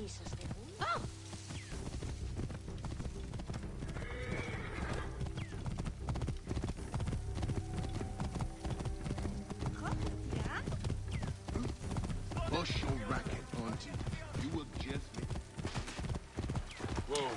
misas de luz. Ah! Bust your racket onto you. You will just make... Whoa.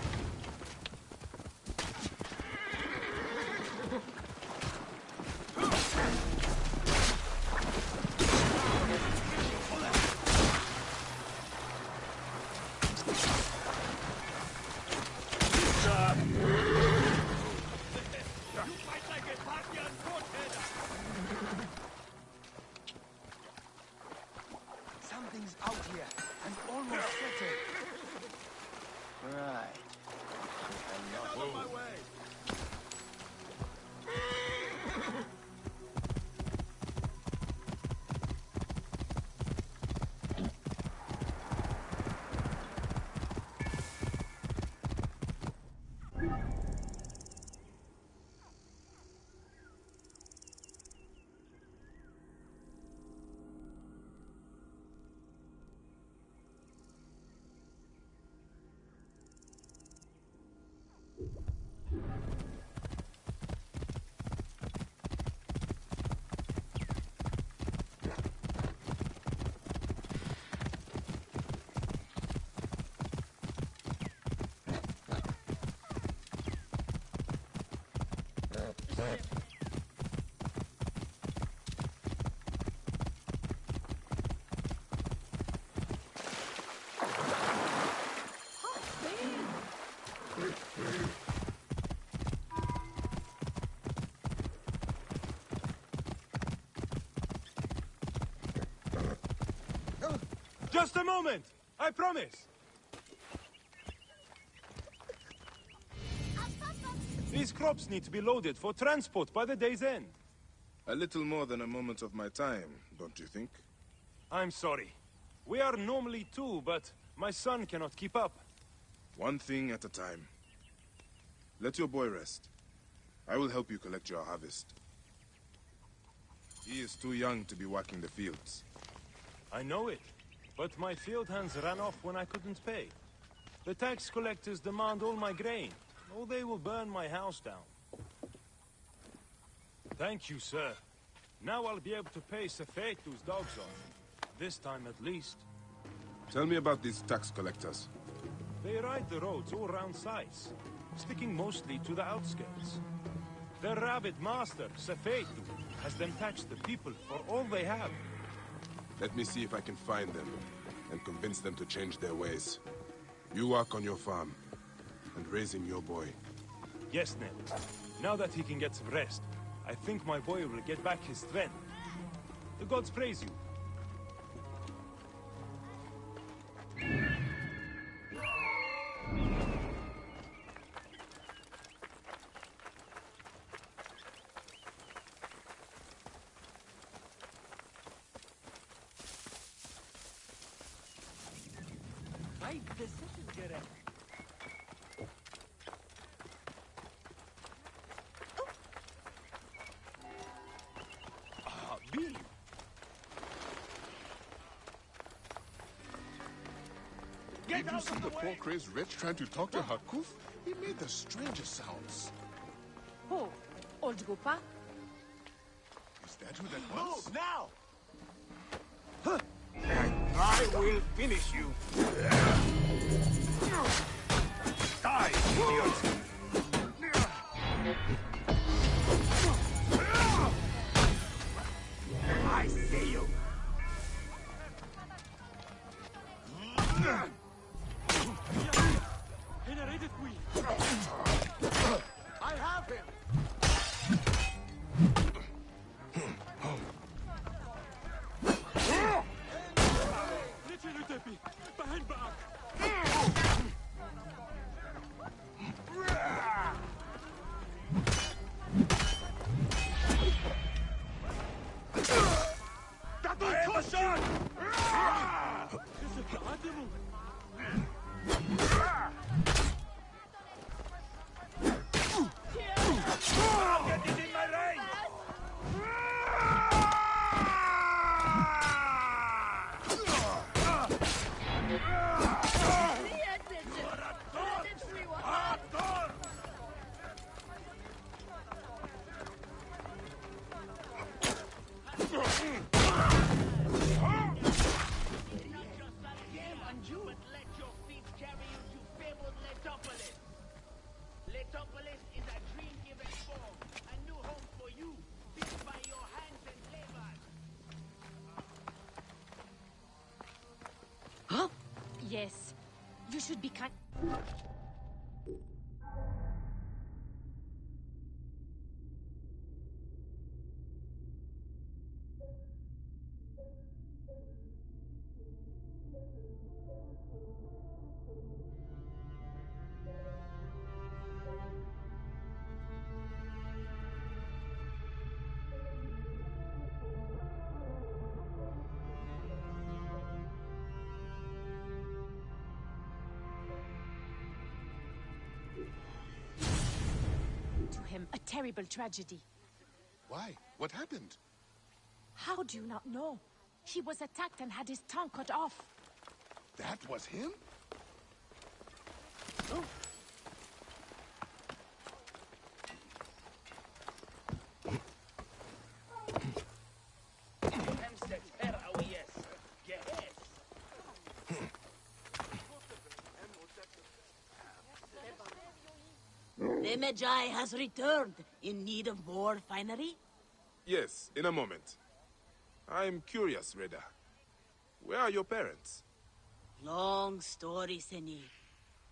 Something's out here and almost settled. Right. Get out of my way! Just a moment! I promise! These crops need to be loaded for transport by the day's end. A little more than a moment of my time, don't you think? I'm sorry. We are normally two, but my son cannot keep up. One thing at a time. Let your boy rest. I will help you collect your harvest. He is too young to be working the fields. I know it, but my field hands ran off when I couldn't pay. The tax collectors demand all my grain, or they will burn my house down. Thank you, sir. Now I'll be able to pay Sefetu's dogs off. This time at least. Tell me about these tax collectors. They ride the roads all round Sais, sticking mostly to the outskirts. Their rabid master, Sefetu, has them tax the people for all they have. Let me see if I can find them and convince them to change their ways. You work on your farm and raising your boy. Yes, Ned. Now that he can get some rest, I think my boy will get back his strength. The gods praise you. Right decision, Gerek. Bill! Did you see the poor crazed wretch trying to talk to Hakuf? He made the strangest sounds. Oh, old Gupa? Is that who that was? Move now! I will finish you. Die, idiot! I see you. I have him! Get it in my range! you, but let your feet carry you to fabled Letopolis. Letopolis is a dream-given form, a new home for you, built by your hands and labor. Huh? Yes. You should be kind. To him, a terrible tragedy. Why? What happened? How do you not know? He was attacked and had his tongue cut off. That was him? Hemstead, her awiyes. Gehes. The Magi has returned, in need of more finery. Yes, in a moment. I'm curious, Reda. Where are your parents? Long story, Seni.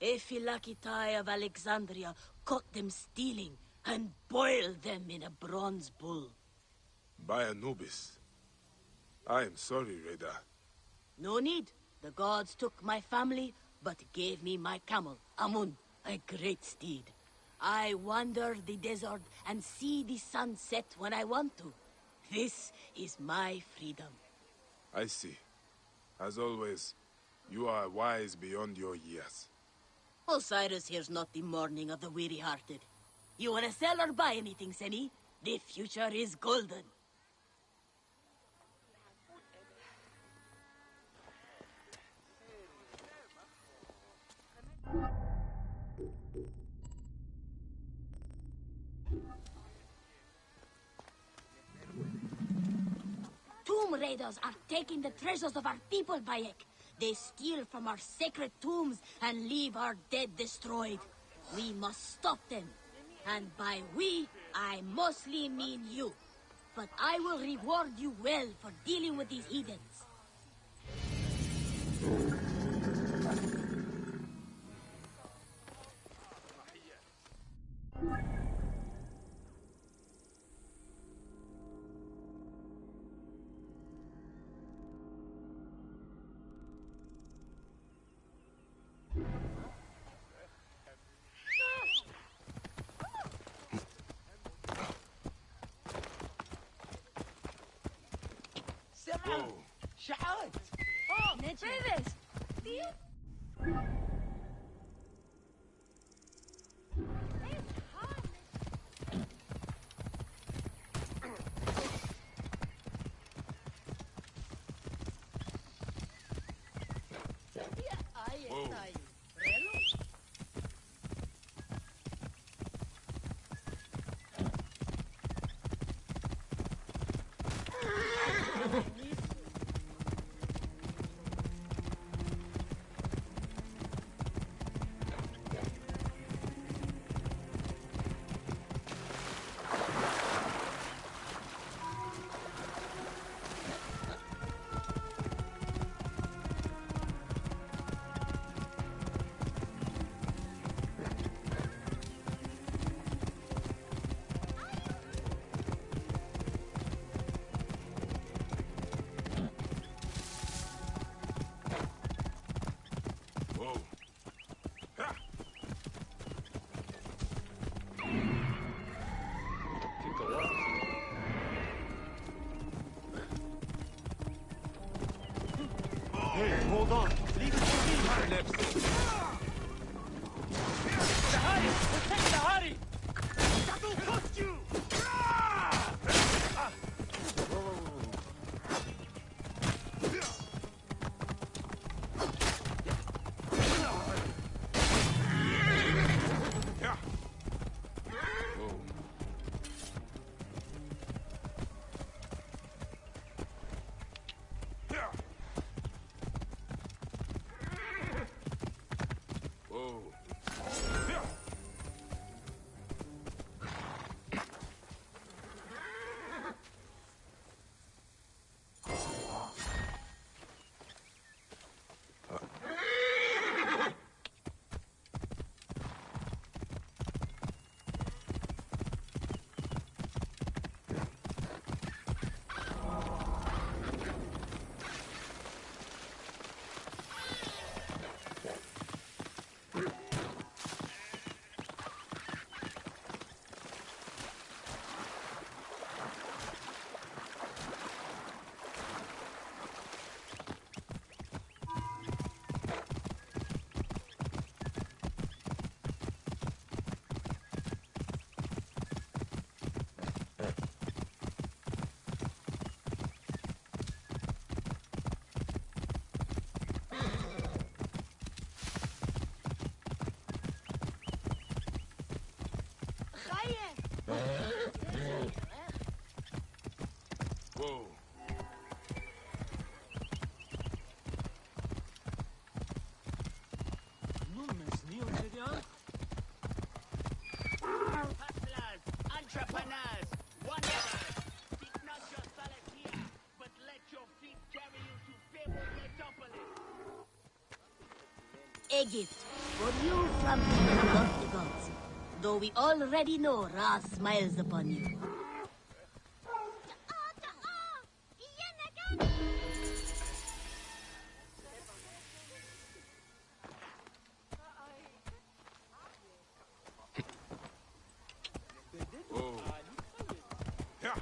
Ephilakitai of Alexandria caught them stealing and boiled them in a bronze bull. By Anubis. I am sorry, Reda. No need. The gods took my family, but gave me my camel, Amun, a great steed. I wander the desert and see the sun set when I want to. This is my freedom. I see. As always, you are wise beyond your years. Osiris here's not the mourning of the weary-hearted. You wanna sell or buy anything, Seni? The future is golden. Tomb raiders are taking the treasures of our people, Bayek. They steal from our sacred tombs and leave our dead destroyed. We must stop them. And by we, I mostly mean you. But I will reward you well for dealing with these heathens. سمعوا شعات Oh, Phoebus! Do you... Whoa. Whoa. Hustlers, entrepreneurs, wanderers. Seek not your solace here, but let your feet carry you to fabled Metropolis. A gift for you from me who love the gods. Though we already know Ra smiles upon you. Whoa. Yeah.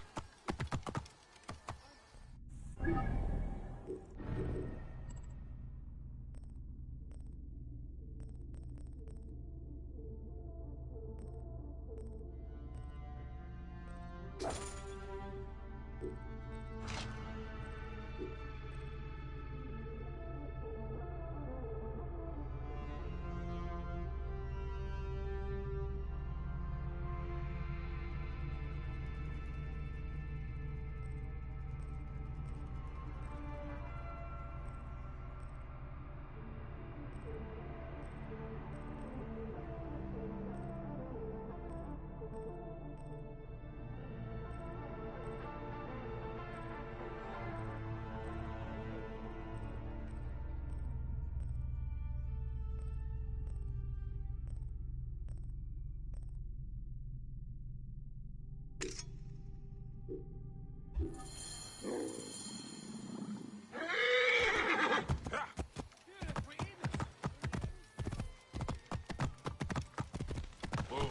Whoa.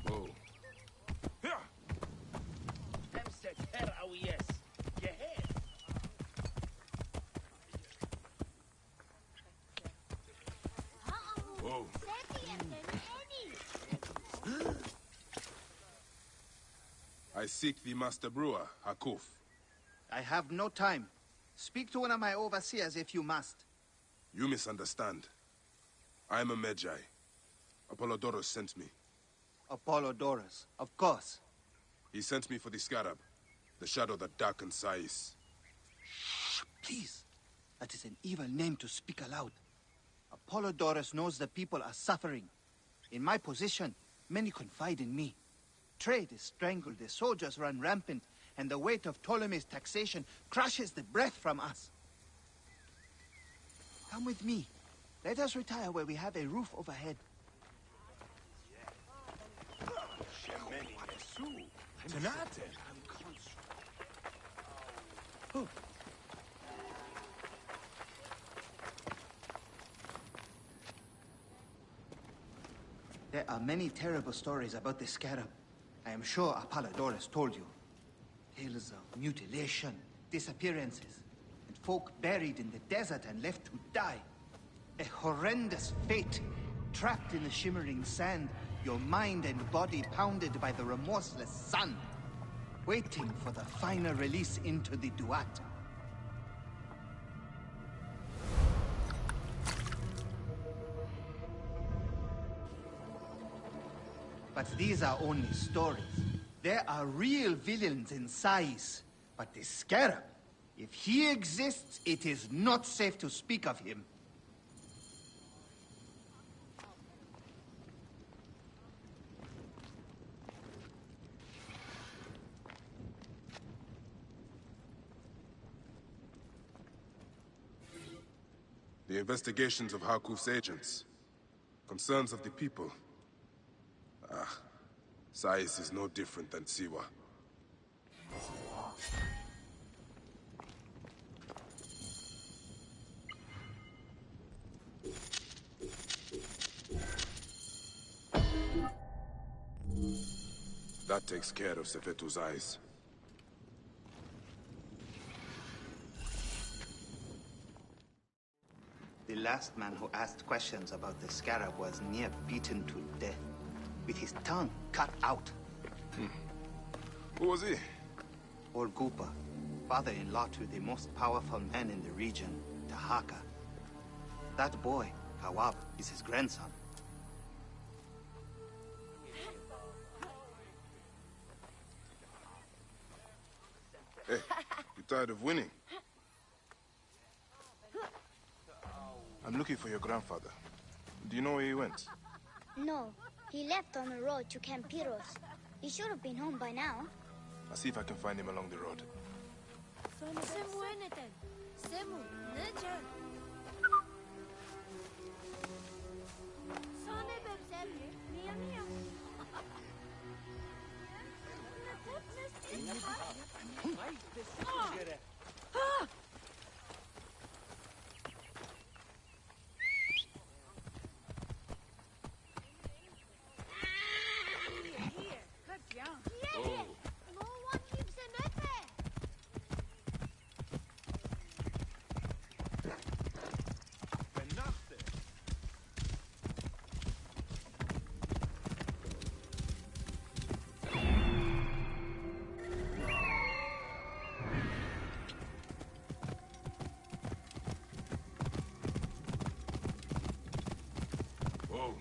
Whoa. Yeah. Hemset her awiyes. Gehez. Whoa. I seek the Master Brewer, Hakuf. I have no time. Speak to one of my overseers if you must. You misunderstand. I am a Magi. Apollodorus sent me. Apollodorus, of course. He sent me for the Scarab, the shadow that darkens Sais. Please. That is an evil name to speak aloud. Apollodorus knows the people are suffering. In my position, many confide in me. Trade is strangled, the soldiers run rampant, and the weight of Ptolemy's taxation crushes the breath from us. Come with me. Let us retire where we have a roof overhead. There are many terrible stories about the Scarab. I am sure Apollodorus told you. Tales of mutilation, disappearances, and folk buried in the desert and left to die. A horrendous fate, trapped in the shimmering sand, your mind and body pounded by the remorseless sun, waiting for the final release into the Duat. But these are only stories. There are real villains in Sais. But the Scarab, if he exists, it is not safe to speak of him. The investigations of Harkuf's agents. Concerns of the people. Sais is no different than Siwa. That takes care of Sefetu's eyes. The last man who asked questions about the Scarab was near beaten to death, with his tongue cut out. Who was he? Orgupa, father-in-law to the most powerful man in the region, Tahaka. That boy, Kawab, is his grandson. Hey, you tired of winning? I'm looking for your grandfather. Do you know where he went? No, he left on the road to Campiros. He should have been home by now. I'll see if I can find him along the road. No one keeps him open. Whoa.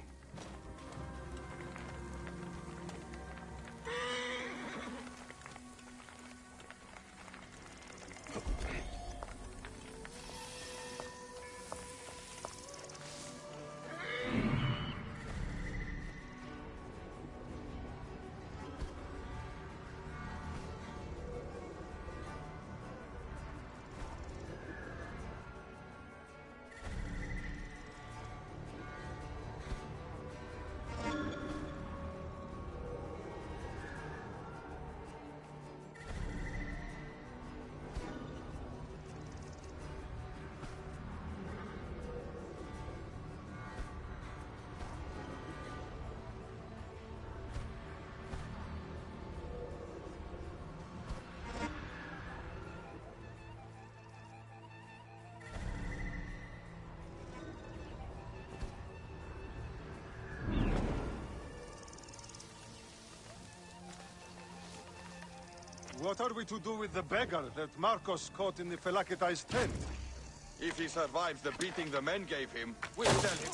What are we to do with the beggar that Marcos caught in the Felakitai's tent? If he survives the beating the men gave him, we'll sell him.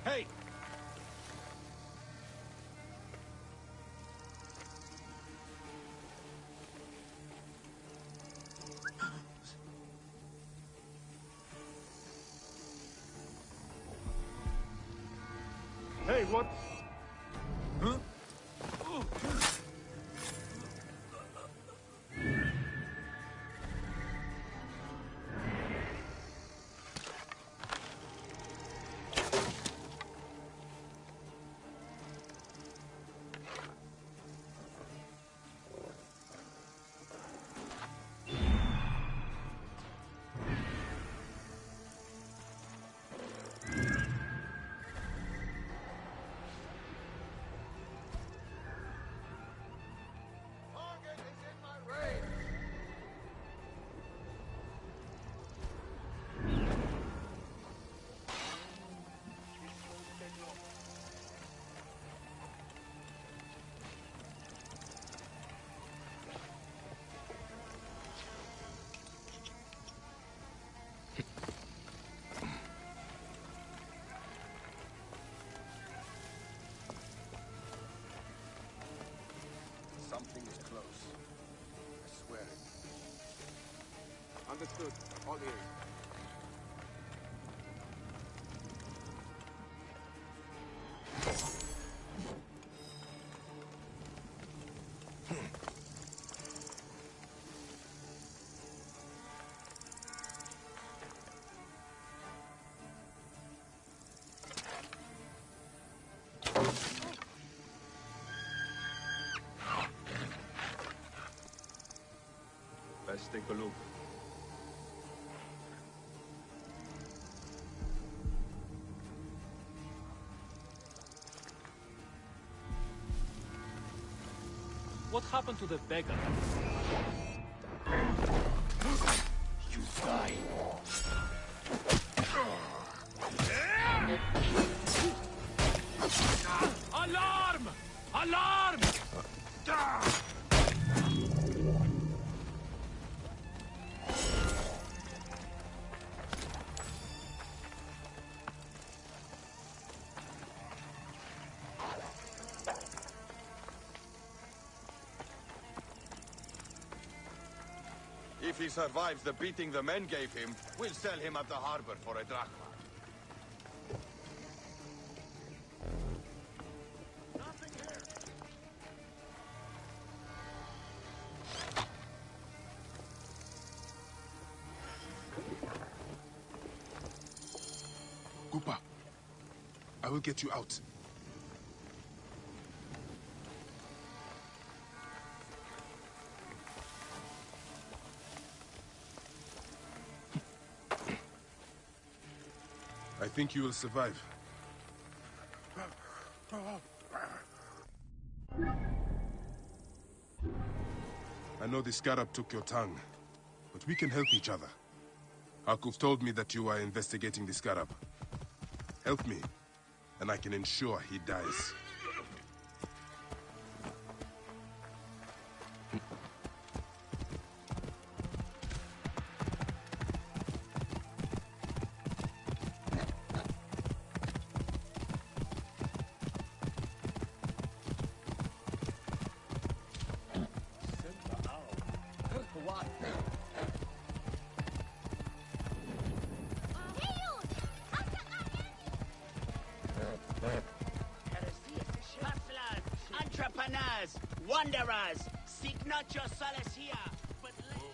Hey! Hey, what? Huh? crossing is close. I swear it. Understood. All ears. Let's take a look. What happened to the beggar? You die. Alarm! Alarm! If he survives the beating the men gave him, we'll sell him at the harbor for a drachma. Nothing here. Gupa, I will get you out. I think you will survive. I know the scarab took your tongue, but we can help each other. Hakuf told me that you are investigating the scarab. Help me, and I can ensure he dies. Hustlers, entrepreneurs, wanderers, seek not your solace here, but let your...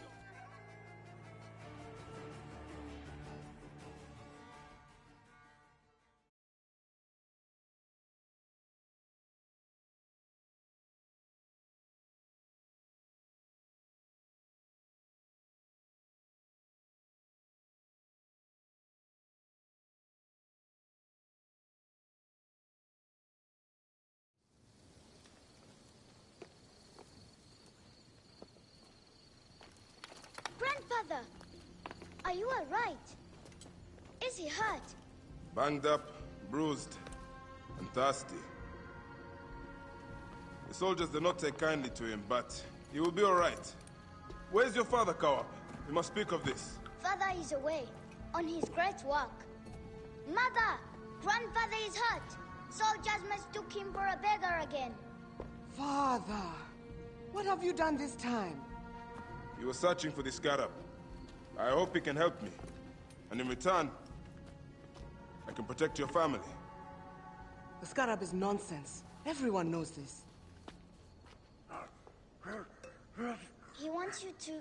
Grandfather, are you all right? Is he hurt? Banged up, bruised, and thirsty. The soldiers did not take kindly to him, but he will be all right. Where's your father, Kawap? We must speak of this. Father is away, on his great work. Mother, grandfather is hurt. Soldiers mistook him for a beggar again. Father, what have you done this time? He was searching for the scarab. I hope he can help me. And in return, I can protect your family. The scarab is nonsense. Everyone knows this. He wants you to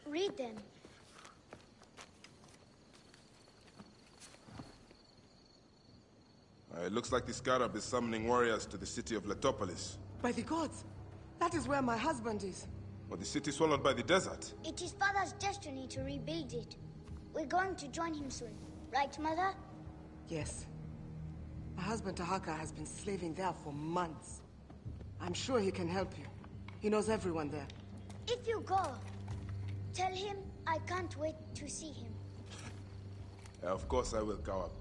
read them. It looks like the scarab is summoning warriors to the city of Letopolis. By the gods! That is where my husband is. Or the city swallowed by the desert. It is Father's destiny to rebuild it. We're going to join him soon. Right, Mother? Yes. My husband Tahaka has been slaving there for months. I'm sure he can help you. He knows everyone there. If you go, tell him I can't wait to see him. Of course I will, Kawap.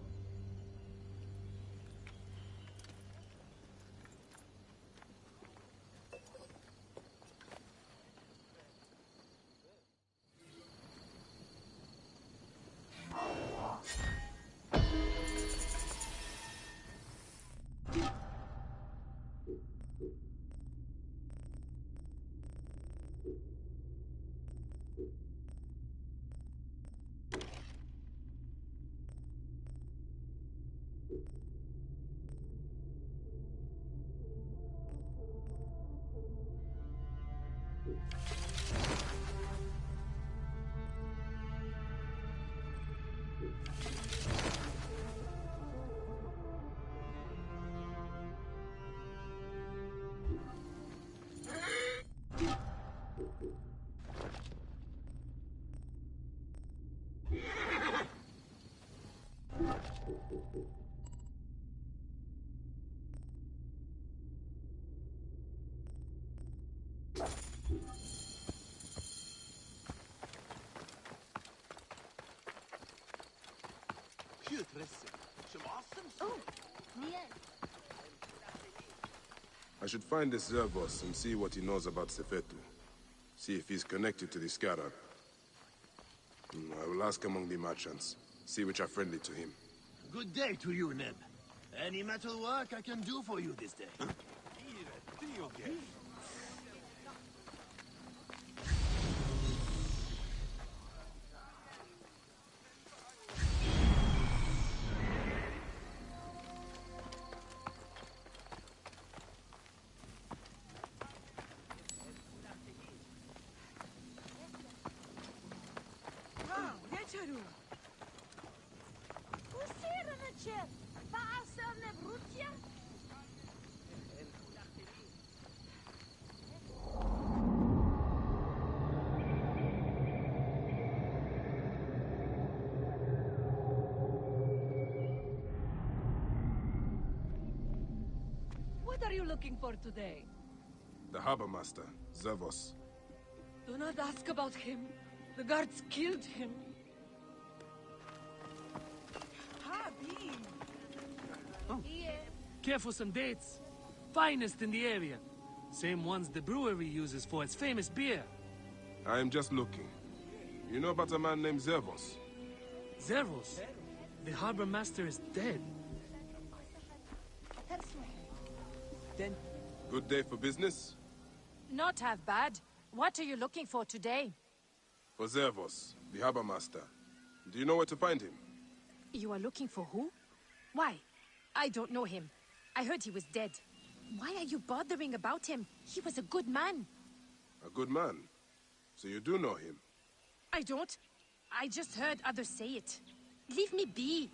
I should find this Zervos and see what he knows about Sefetu. See if he's connected to the Scarab. I will ask among the merchants, see which are friendly to him. Good day to you, Neb. Any metal work I can do for you this day? What are you looking for today? The harbor master, Zervos. Do not ask about him. The guards killed him. Care for some dates? Finest in the area. Same ones the brewery uses for its famous beer. I am just looking. You know about a man named Zervos? Zervos? The harbor master is dead. Then... Good day for business? Not half bad. What are you looking for today? For Zervos, the harbor master. Do you know where to find him? You are looking for who? Why? I don't know him. I heard he was dead. Why are you bothering about him? He was a good man. A good man? So you do know him? I don't. I just heard others say it. Leave me be.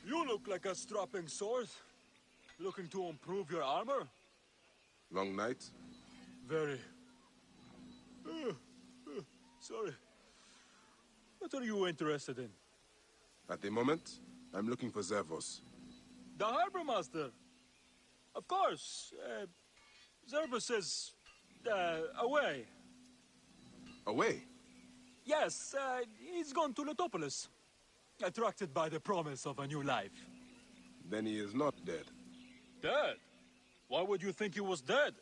You look like a strapping sword. Looking to improve your armor? Long night? Very. Sorry. What are you interested in? At the moment, I'm looking for Zervos. The harbor master. Of course. Zervos is... away. Away? Yes, he's gone to Letopolis. Attracted by the promise of a new life. Then he is not dead. Dead? Why would you think he was dead?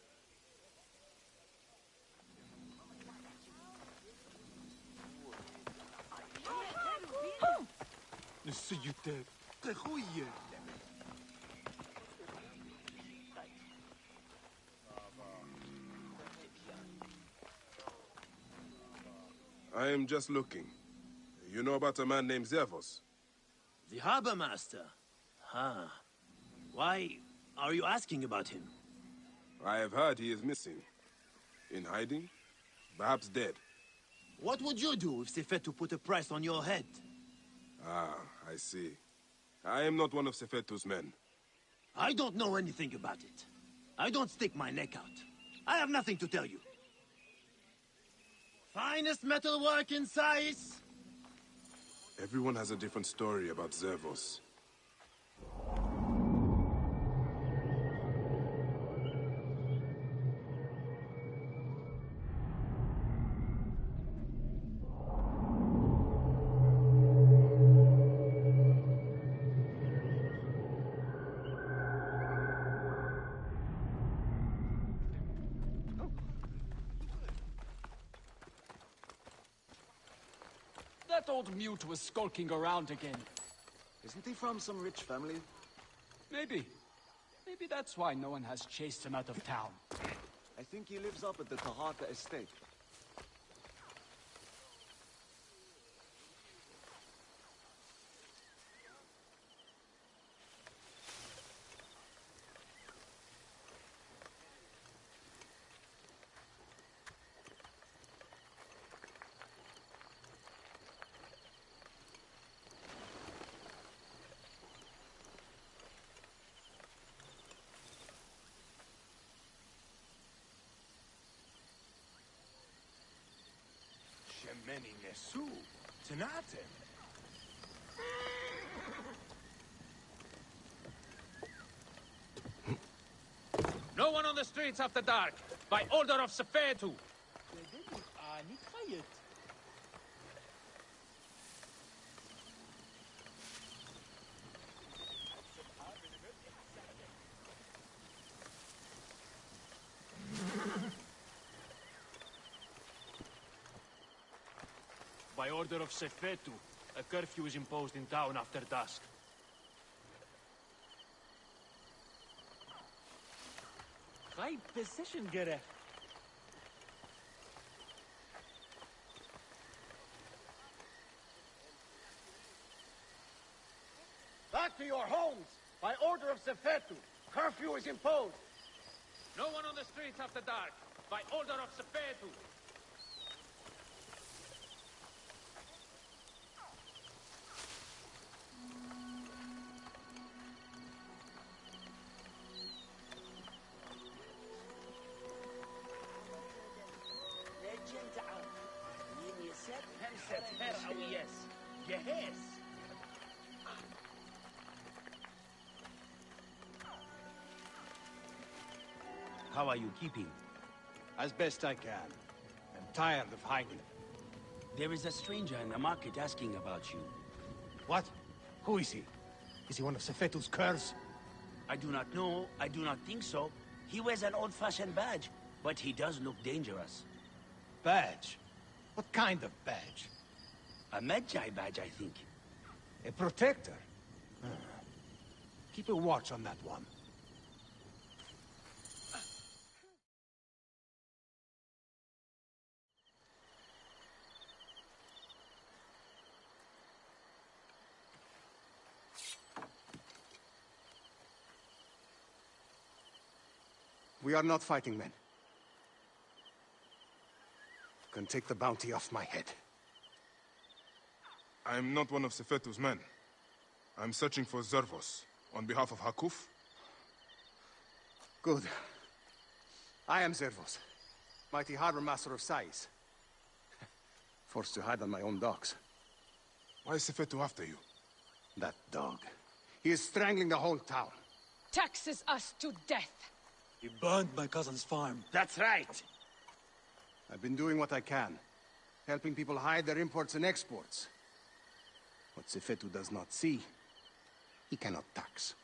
I am just looking. You know about a man named Zervos? The harbor master? Huh. Why are you asking about him? I have heard he is missing. In hiding? Perhaps dead. What would you do if Sefetu put a price on your head? Ah, I see. I am not one of Sefetu's men. I don't know anything about it. I don't stick my neck out. I have nothing to tell you. Finest metalwork in Sais! Everyone has a different story about Zervos. That old mute was skulking around again. Isn't he from some rich family? Maybe. Maybe that's why no one has chased him out of town. I think he lives up at the Tahaka estate. Shemeni Nesu, Tanate. No No one on the streets after dark, by order of Sefetu. By order of Sefetu, a curfew is imposed in town after dusk. High position, gerecht. Back to your homes! By order of Sefetu, curfew is imposed! No one on the streets after dark, by order of Sefetu. How are you keeping? As best I can. I'm tired of hiding. There is a stranger in the market asking about you. What? Who is he? Is he one of Sefetu's curs? I do not know. I do not think so. He wears an old-fashioned badge, but he does look dangerous. Badge? What kind of badge? A Medjay badge, I think. A protector? Keep a watch on that one. We are not fighting men. You can take the bounty off my head. I'm not one of Sefetu's men. I'm searching for Zervos, on behalf of Hakuf. Good. I am Zervos, mighty harbor master of Sais. Forced to hide on my own docks. Why is Sefetu after you? That dog. He is strangling the whole town. Taxes us to death. He burned my cousin's farm. That's right. I've been doing what I can, helping people hide their imports and exports. What Sefetu does not see, he cannot tax.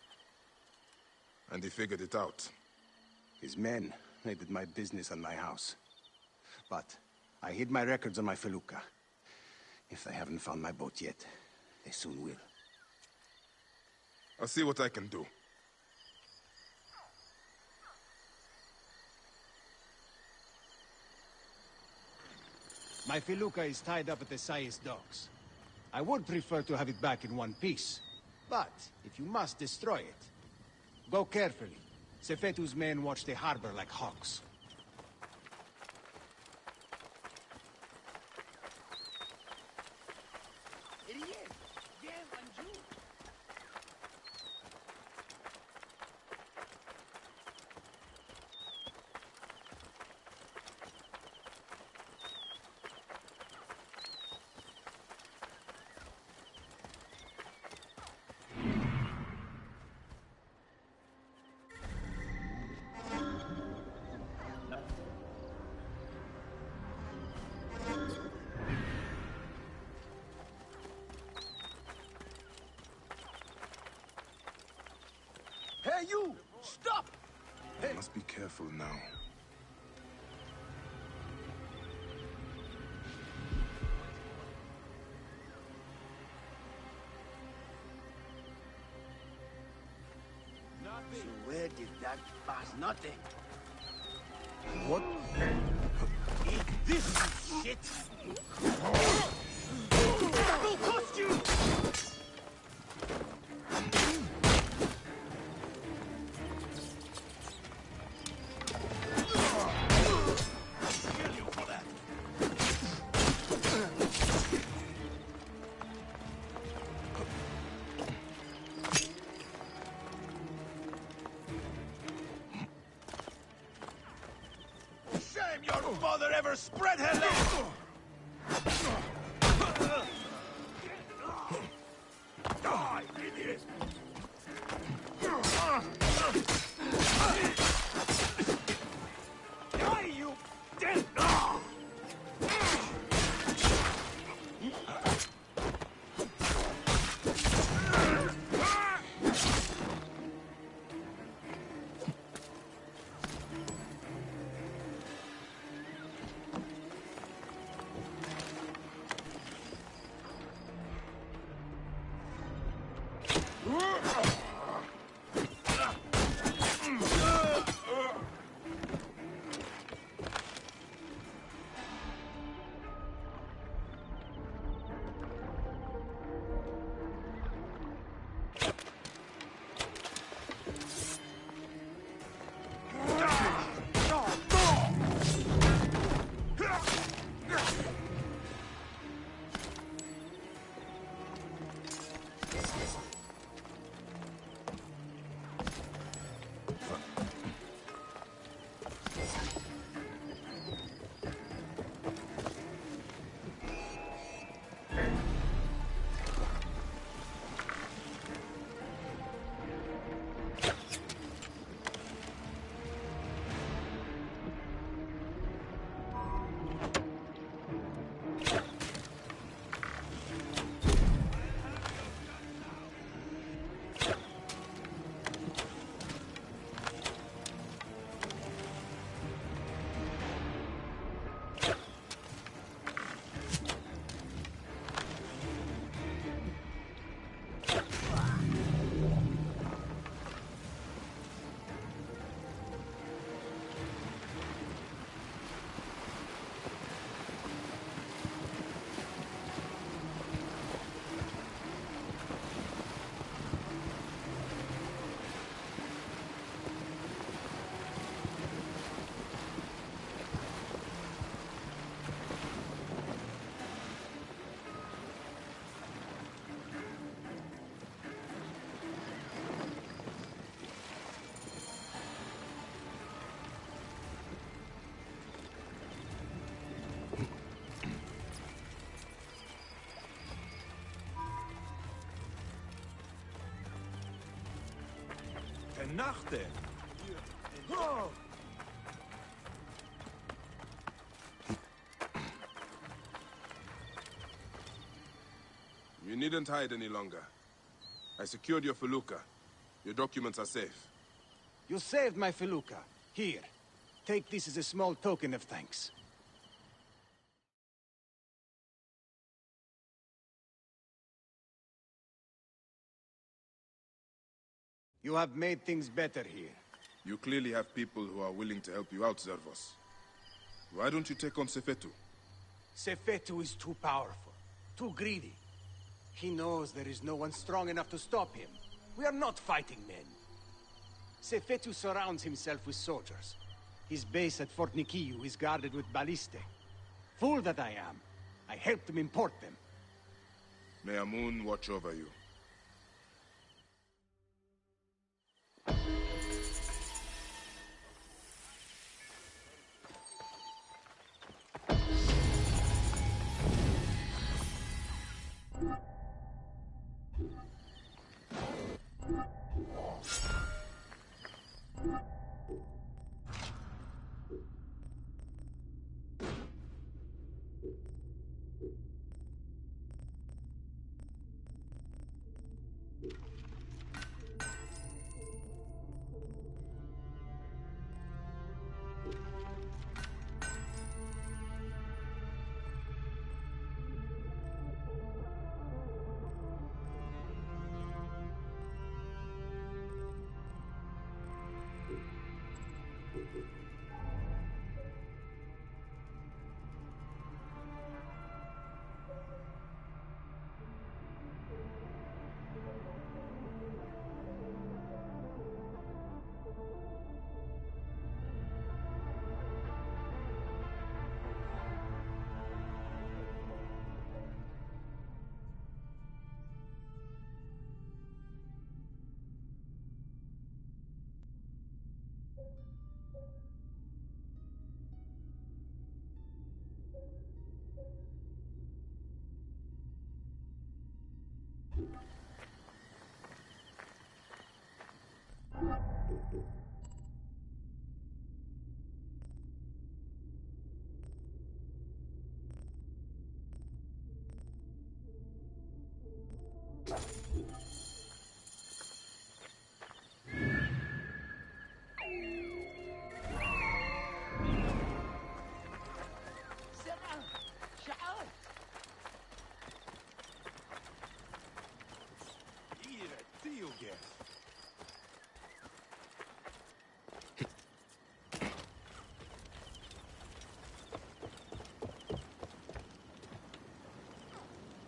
And he figured it out. His men raided my business and my house. But I hid my records on my felucca. If they haven't found my boat yet, they soon will. I'll see what I can do. My felucca is tied up at the Sais docks. I would prefer to have it back in one piece. But, if you must destroy it, go carefully. Sefetu's men watch the harbor like hawks. Hey, you! Stop! I must be careful now. So where did that pass? Nothing. What? Eat this shit! That will cost you! Your father ever spread her legs! Die, idiot! Nachte. You needn't hide any longer. I secured your felucca. Your documents are safe. You saved my felucca. Here. Take this as a small token of thanks. You have made things better here. You clearly have people who are willing to help you out, Zervos. Why don't you take on Sefetu? Sefetu is too powerful, too greedy. He knows there is no one strong enough to stop him. We are not fighting men. Sefetu surrounds himself with soldiers. His base at Fort Nikiu is guarded with balliste. Fool that I am. I helped him import them. May Amun watch over you.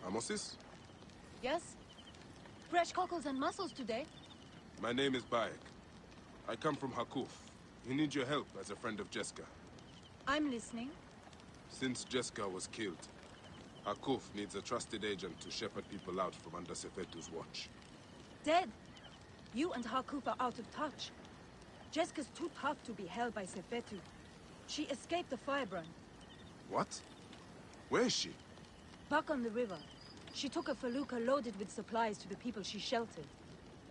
Amosis? Yes? Fresh cockles and mussels today. My name is Bayek. I come from Hakuf. We need your help as a friend of Jeska. I'm listening. Since Jeska was killed, Hakuf needs a trusted agent to shepherd people out from under Sefetu's watch. Dead. You and Hakuf are out of touch. Jeska's too tough to be held by Sefetu. She escaped the firebrand. What? Where is she? Back on the river. She took a felucca loaded with supplies to the people she sheltered.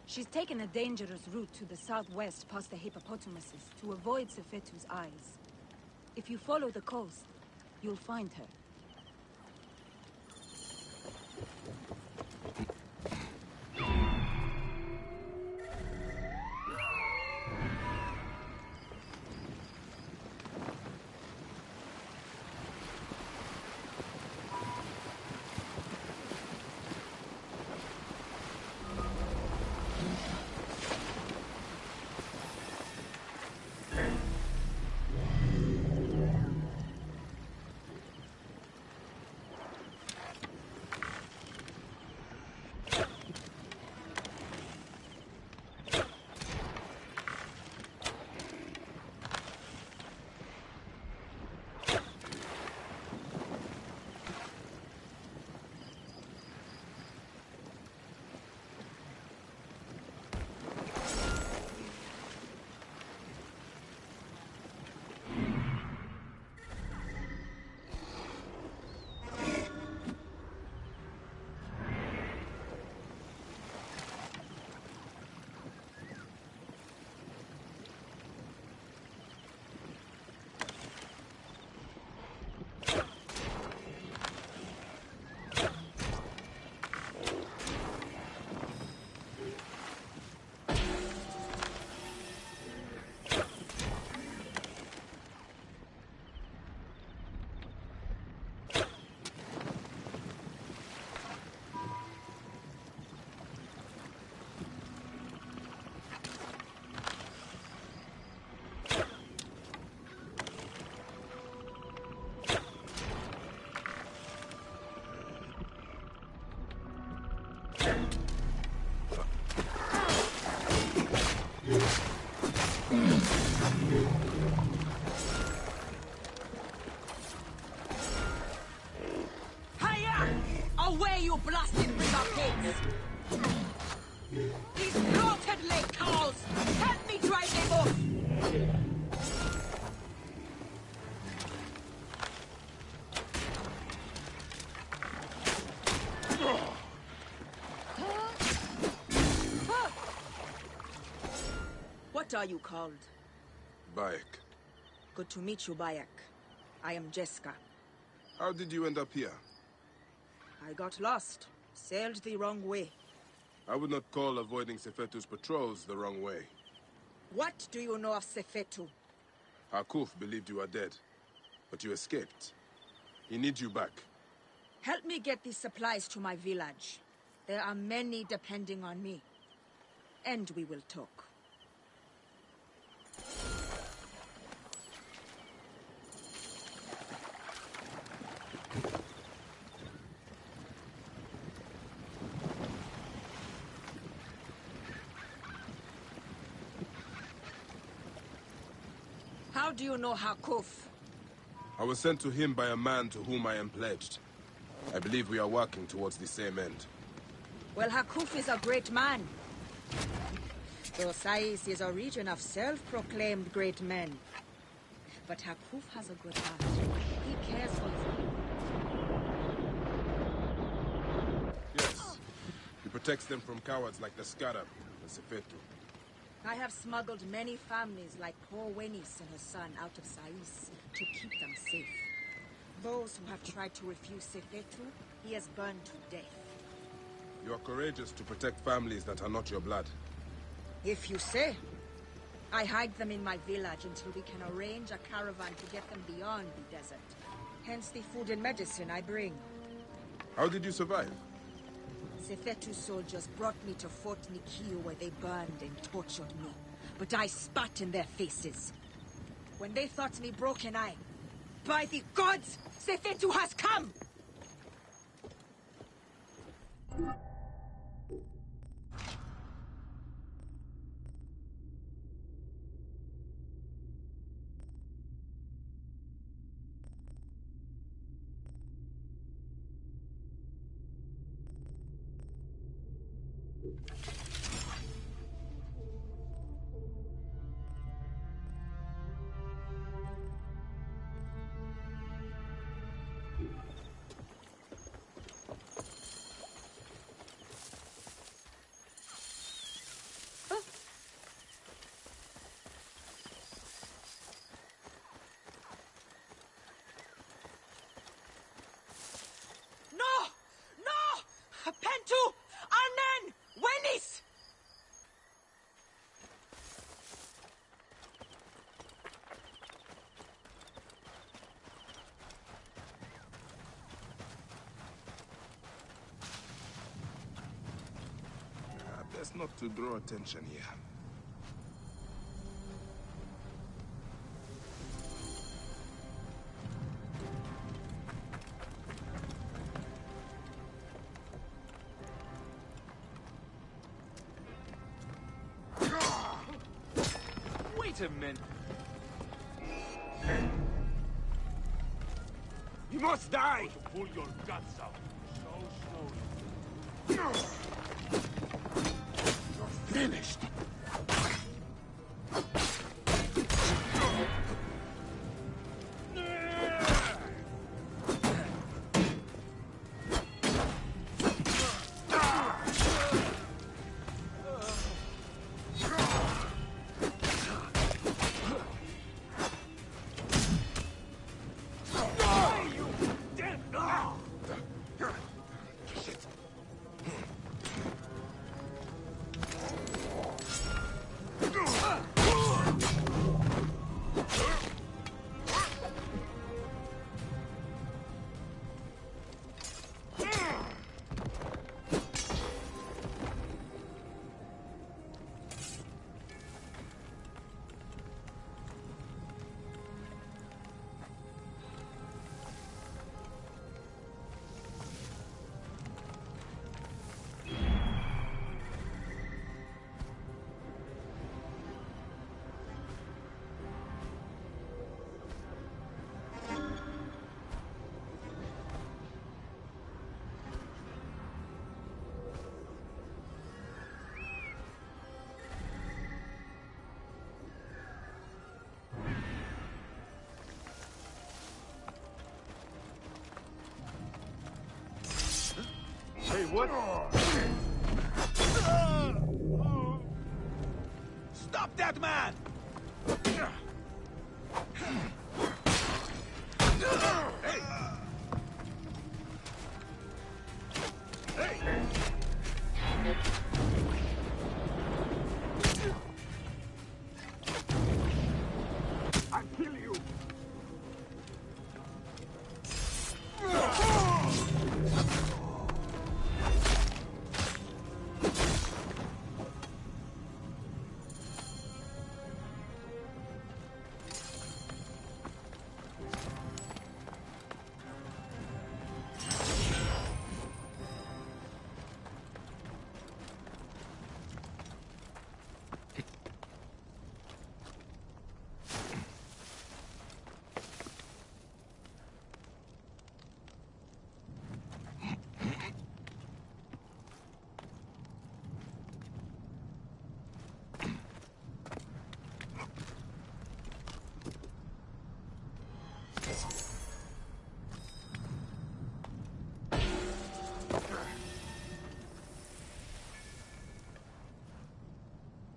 She's taken a dangerous route to the southwest past the hippopotamuses to avoid Sefetu's eyes. If you follow the coast, you'll find her. These bloated lake cows! Help me drive them off! What are you called? Bayek. Good to meet you, Bayek. I am Jeska. How did you end up here? I got lost. Sailed the wrong way. I would not call avoiding Sefetu's patrols the wrong way. What do you know of Sefetu? Hakuf believed you were dead, but you escaped. He needs you back. Help me get these supplies to my village. There are many depending on me. And we will talk. How do you know Hakuf? I was sent to him by a man to whom I am pledged. I believe we are working towards the same end. Well, Hakuf is a great man. Though Sais is a region of self-proclaimed great men. But Hakuf has a good heart. He cares for his people. Yes. He protects them from cowards like the Scarab and Sefetu. I have smuggled many families like poor Wenis and her son out of Sais to keep them safe. Those who have tried to refuse Sefetu, he has burned to death. You are courageous to protect families that are not your blood. If you say. I hide them in my village until we can arrange a caravan to get them beyond the desert. Hence the food and medicine I bring. How did you survive? Sefetu soldiers brought me to Fort Nikio where they burned and tortured me. But I spat in their faces. When they thought me broken, by the gods, Sefetu has come! Pentu! Arnen! Wenis! Best not to draw attention here. Wait a minute. You must die! Pull your guts out so slowly. You're finished. what? Stop that man! I'll kill you.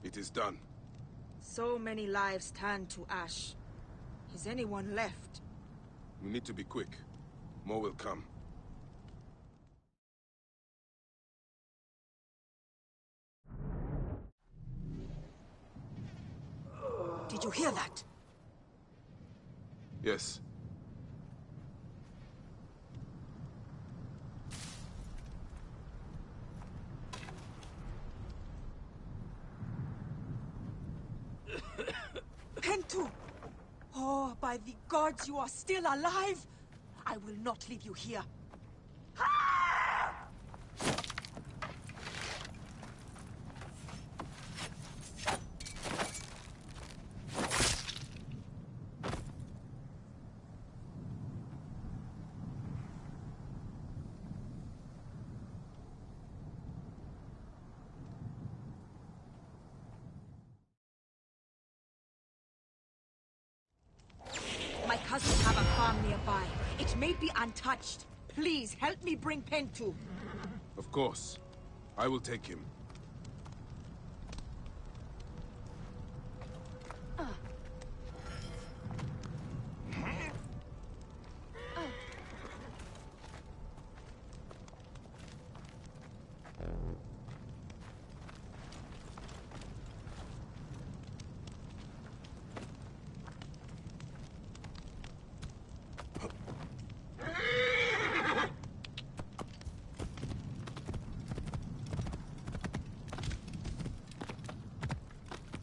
It is done. So many lives turned to ash. Is anyone left? We need to be quick. More will come. Did you hear that? Yes. Pentu! Oh, by the gods, you are still alive! I will not leave you here. My cousins have a farm nearby. It may be untouched. Please, help me bring Pentu. Of course. I will take him.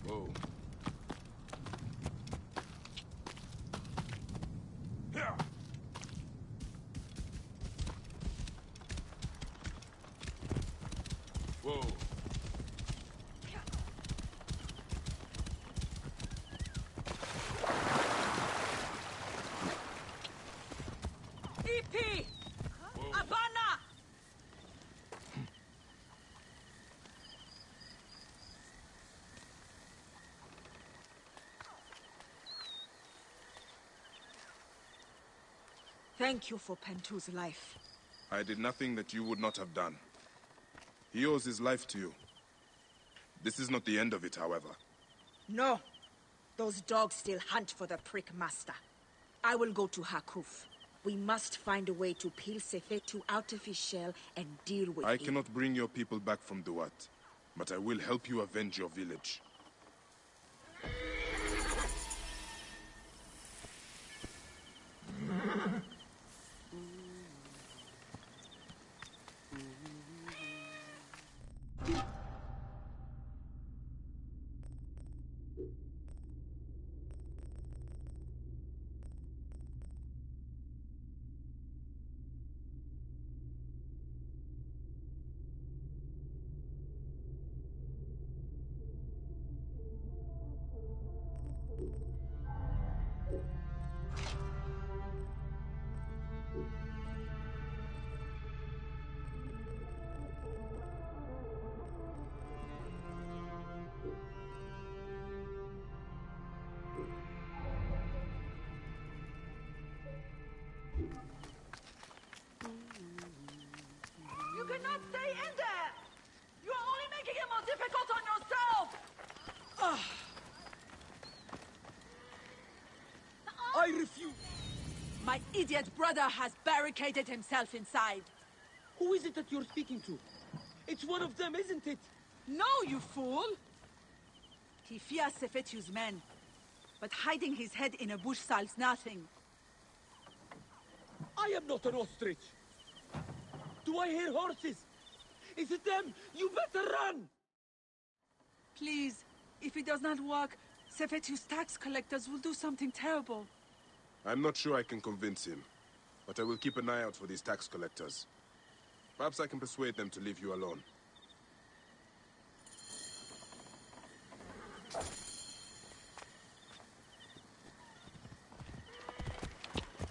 Whoa. Whoa. EP! Abana! Thank you for Pentu's life. I did nothing that you would not have done. He owes his life to you. This is not the end of it, however. No. Those dogs still hunt for the prick master. I will go to Hakuf. We must find a way to peel Sefetu out of his shell and deal with I him. cannot bring your people back from Duat, but I will help you avenge your village. I refuse. My idiot brother has barricaded himself inside. Who is it that you're speaking to? It's one of them, isn't it? No, you fool! He fears Sefetu's men, but hiding his head in a bush solves nothing. I am not an ostrich. Do I hear horses? Is it them? You better run! Please, if it does not work, Sefetu's tax collectors will do something terrible. I'm not sure I can convince him, but I will keep an eye out for these tax collectors. Perhaps I can persuade them to leave you alone.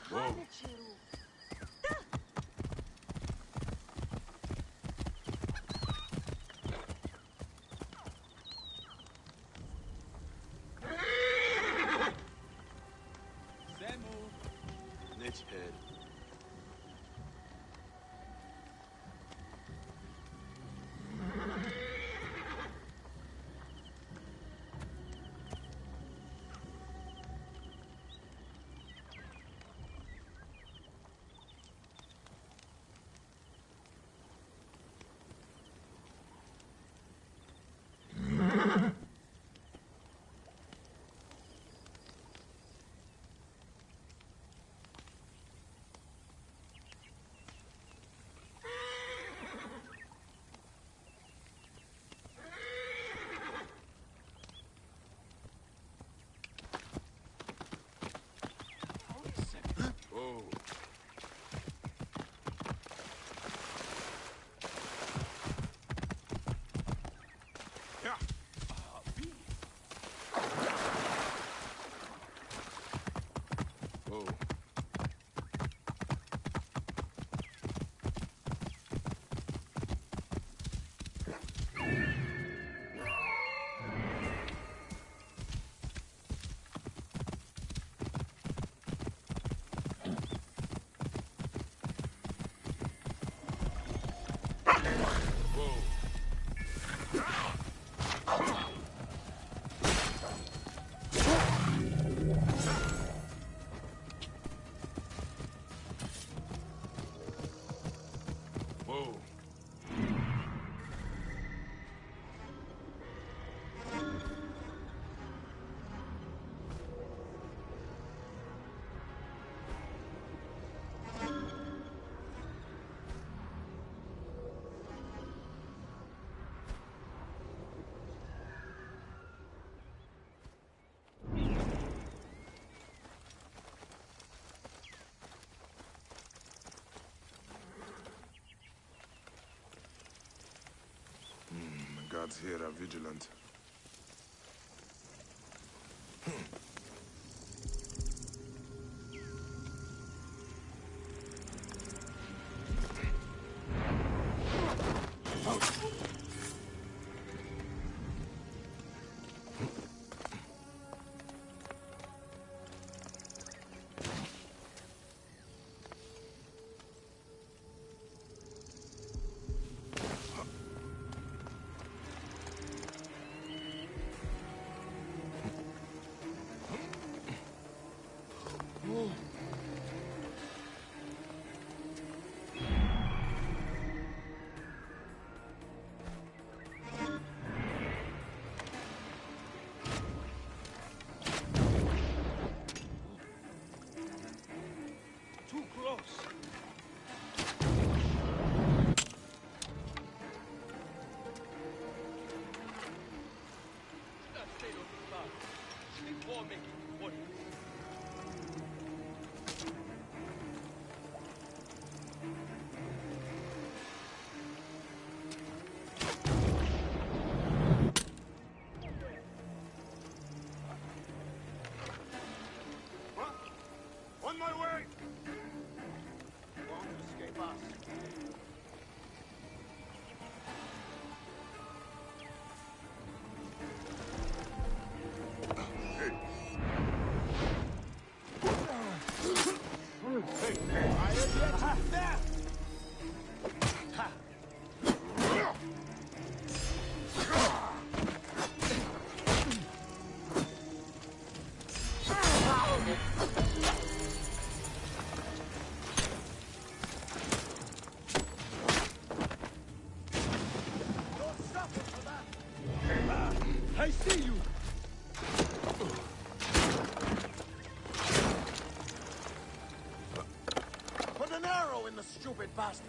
Whoa. Oh. Yeah. Oh. The guards here are vigilant. On my way! Won't escape us. Ha! the stupid bastard.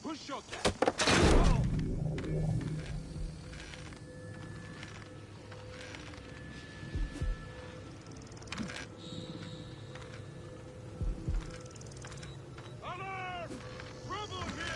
Who shot that? Alert! Trouble here!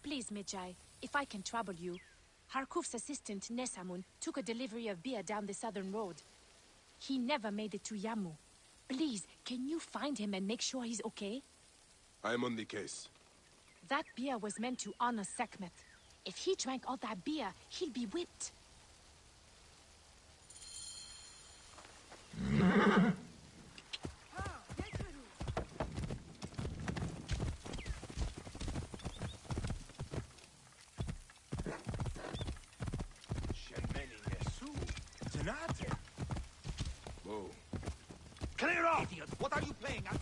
Please, Medjay, if I can trouble you, Harkuf's assistant, Nesamun, took a delivery of beer down the southern road. He never made it to Yamu. Please, can you find him and make sure he's okay? I'm on the case. That beer was meant to honor Sekhmet. If he drank all that beer, he'll be whipped. Nothing. Whoa. Clear off! Idiot! What are you playing at?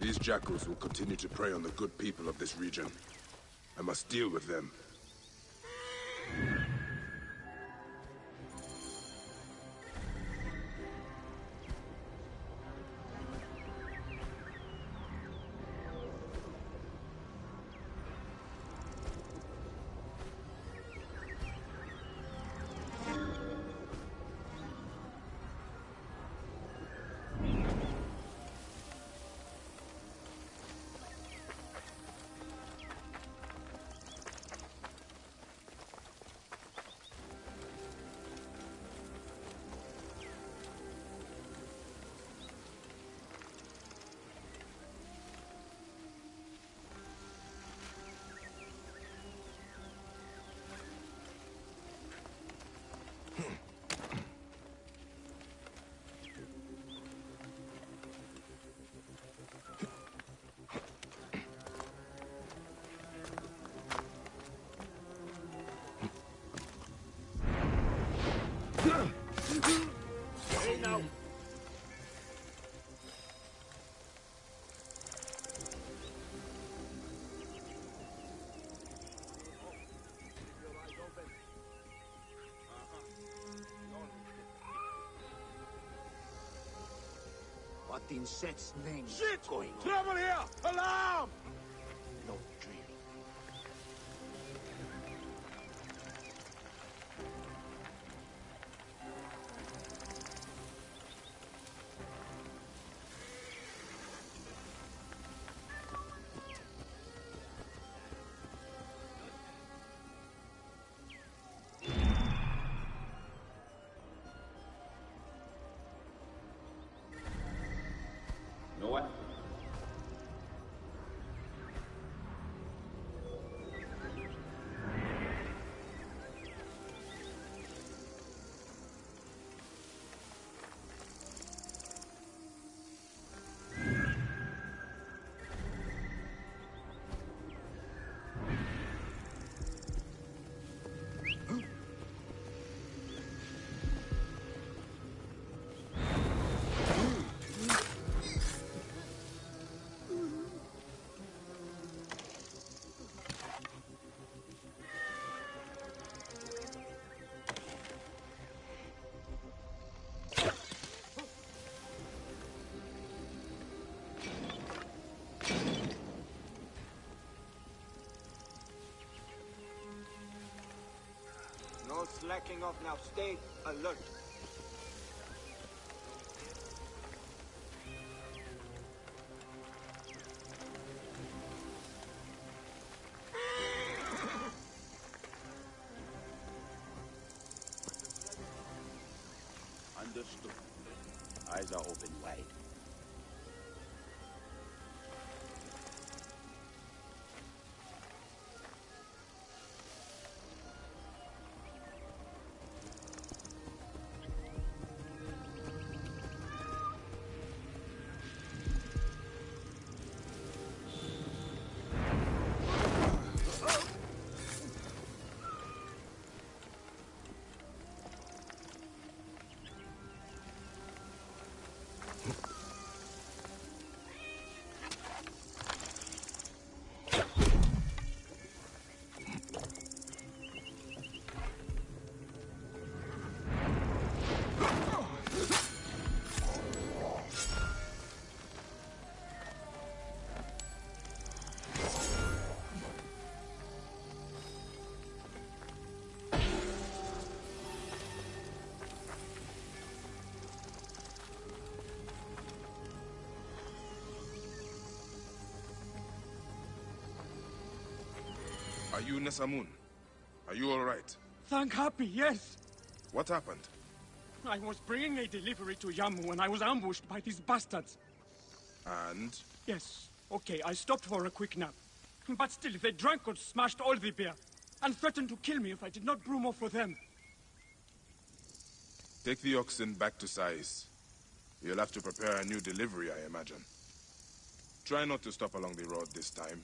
These jackals will continue to prey on the good people of this region. I must deal with them. Hey now! What in Set's name Shit! is going on? Trouble here! Alarm! No dreaming. Know what? No slacking off now. Stay alert. Understood. Eyes are open wide. Are you Nesamun? Are you all right? Thank Happy, yes. What happened? I was bringing a delivery to Yamu when I was ambushed by these bastards. And? Yes. Okay, I stopped for a quick nap. But still, they drank or smashed all the beer, and threatened to kill me if I did not brew more for them. Take the oxen back to Sais. You'll have to prepare a new delivery, I imagine. Try not to stop along the road this time.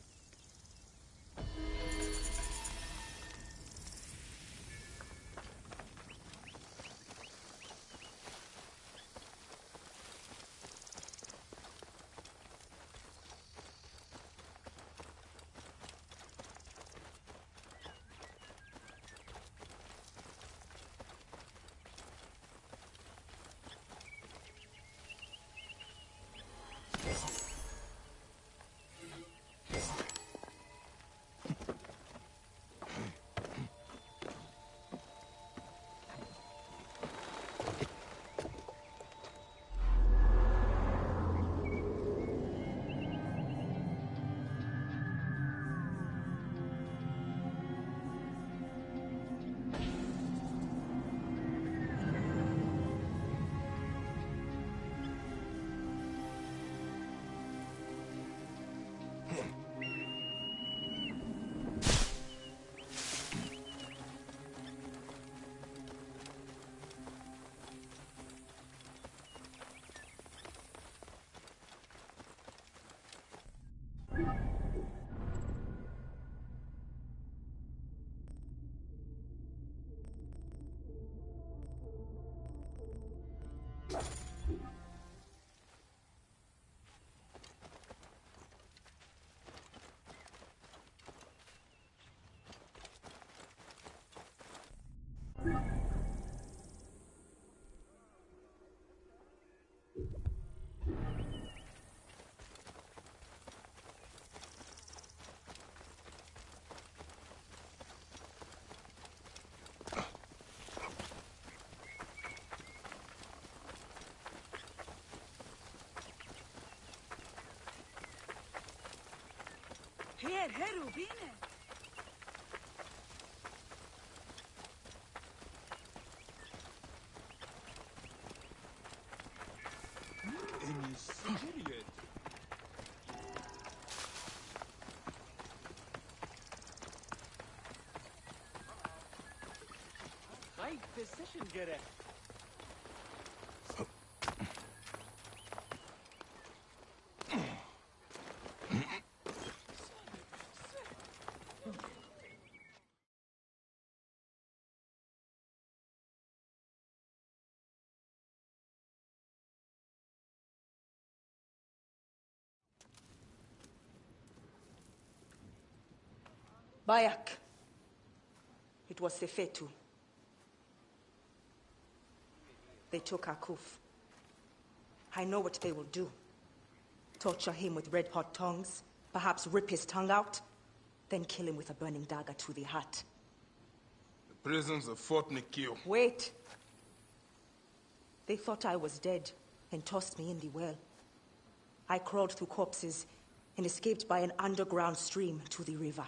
Here, Rubine. Right decision, Gareth. Bayek. It was Sefetu. They took Akuf. I know what they will do. Torture him with red-hot tongues, perhaps rip his tongue out, then kill him with a burning dagger to the heart. The prisons of Fort Nikio. Wait. They thought I was dead and tossed me in the well. I crawled through corpses and escaped by an underground stream to the river.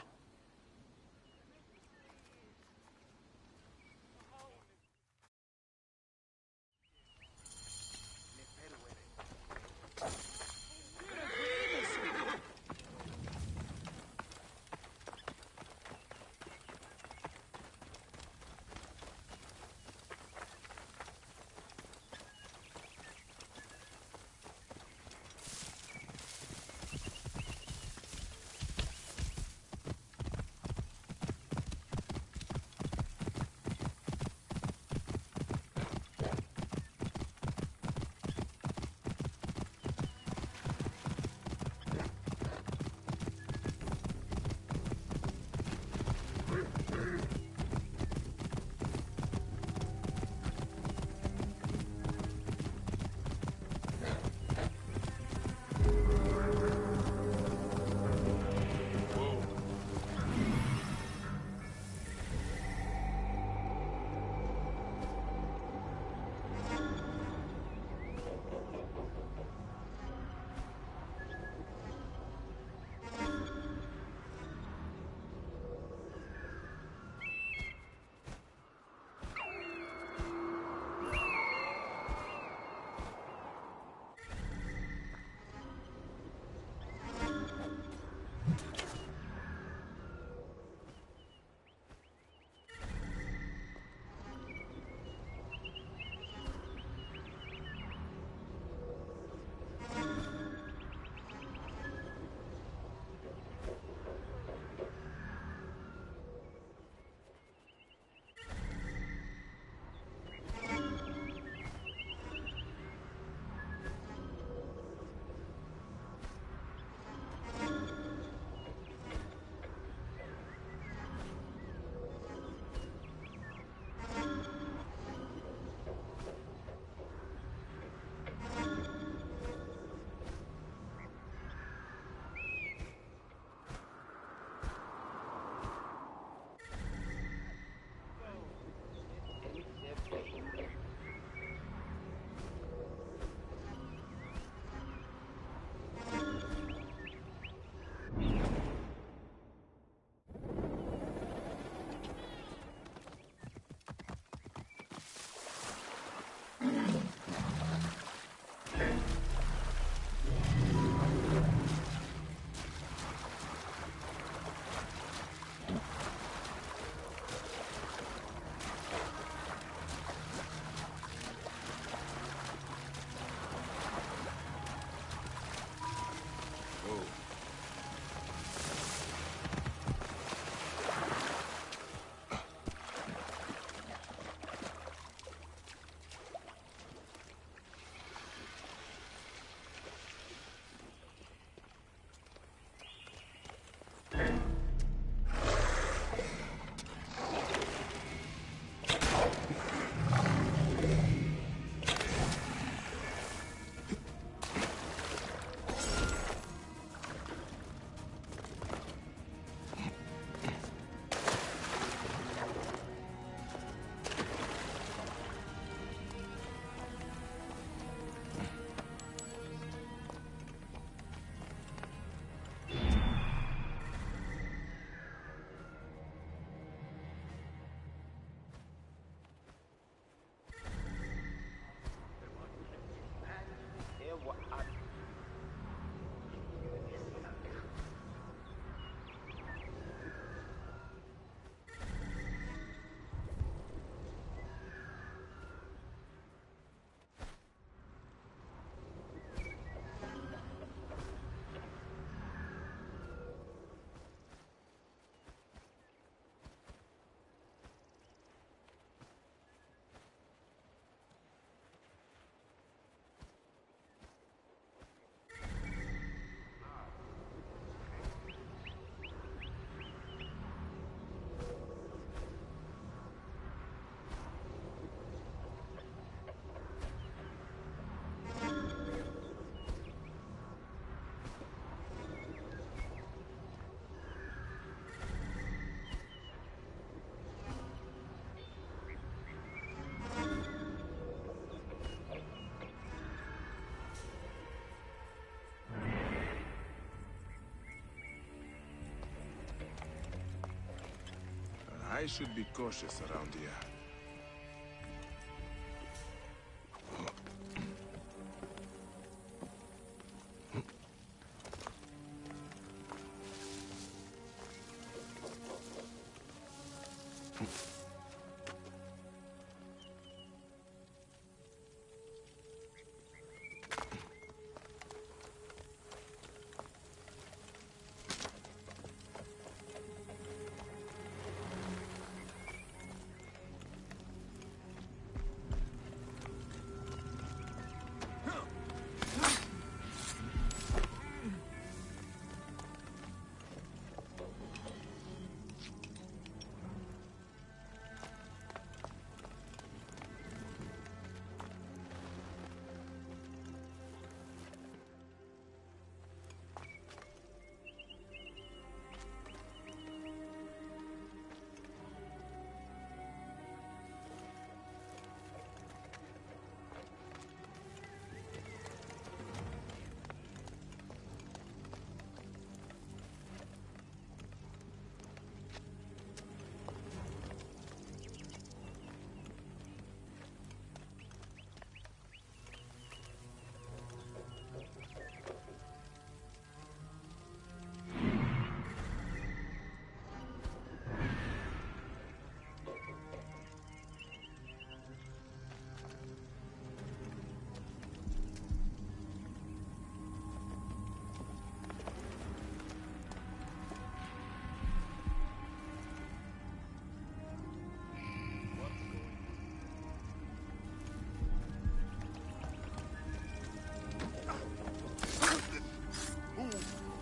I should be cautious around here.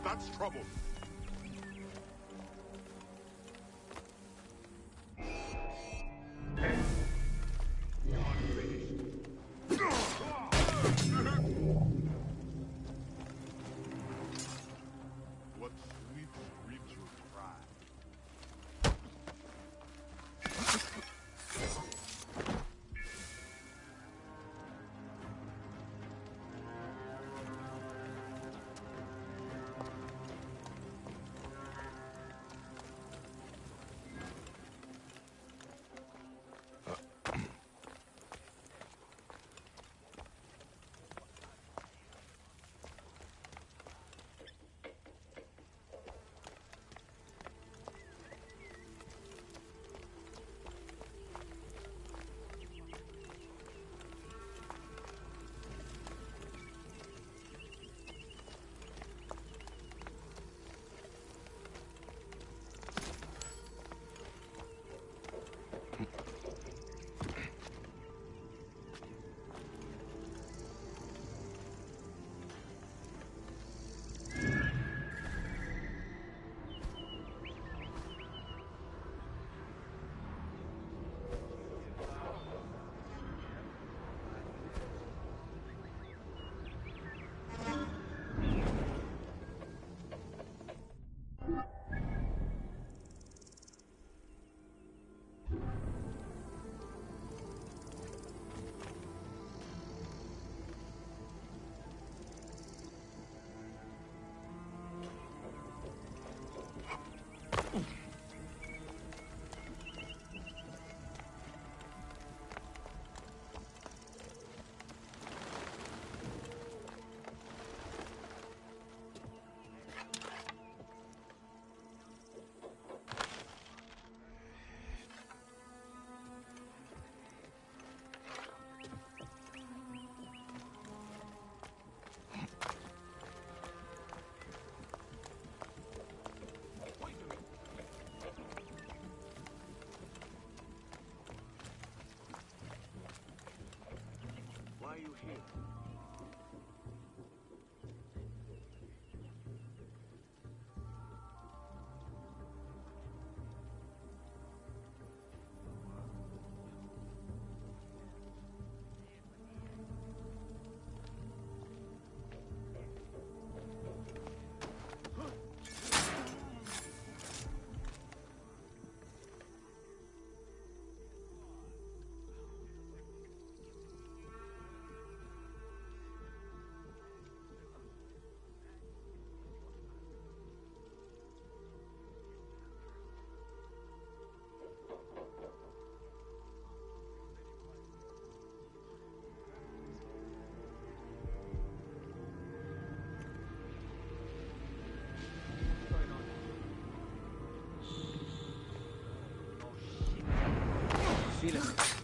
That's trouble. What sweet screams you cry. feeling it.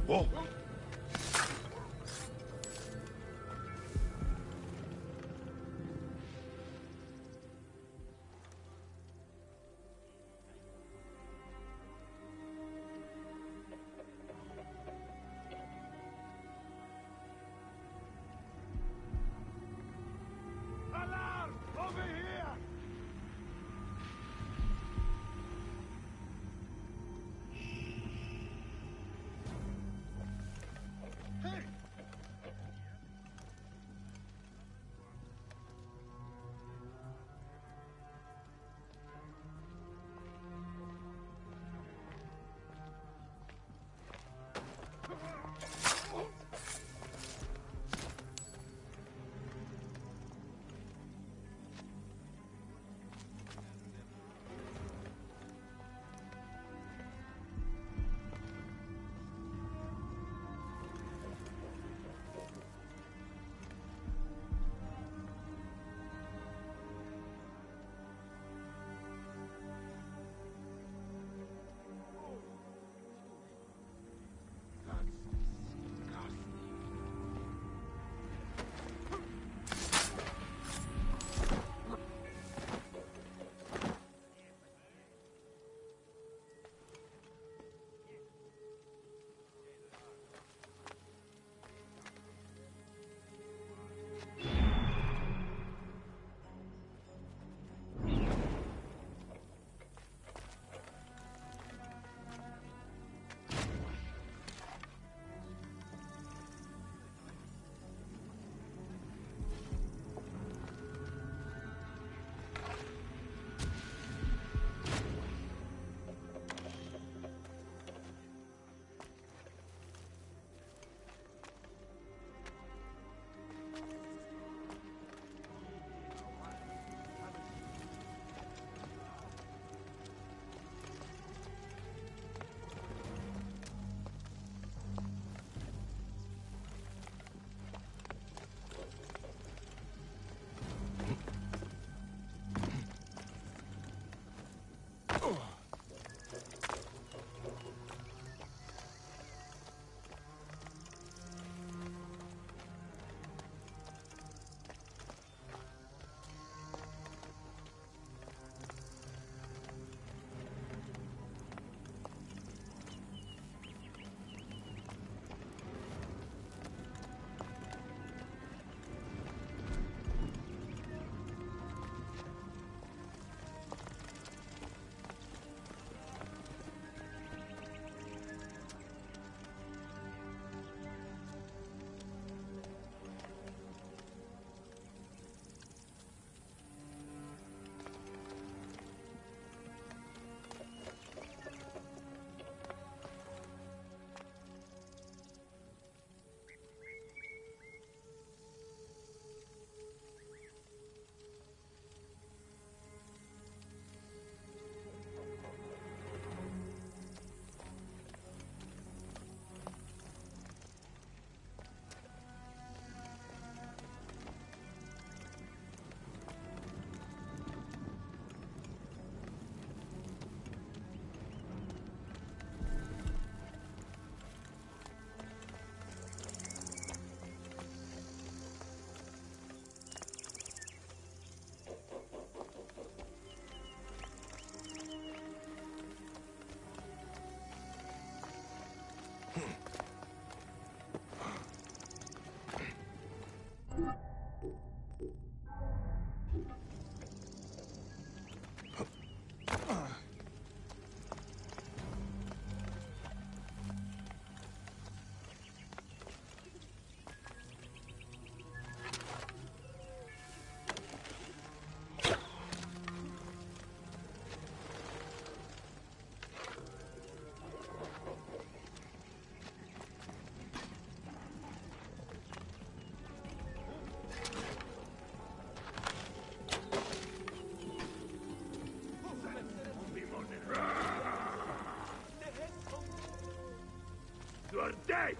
Whoa! Alarm! Over here! You're dead!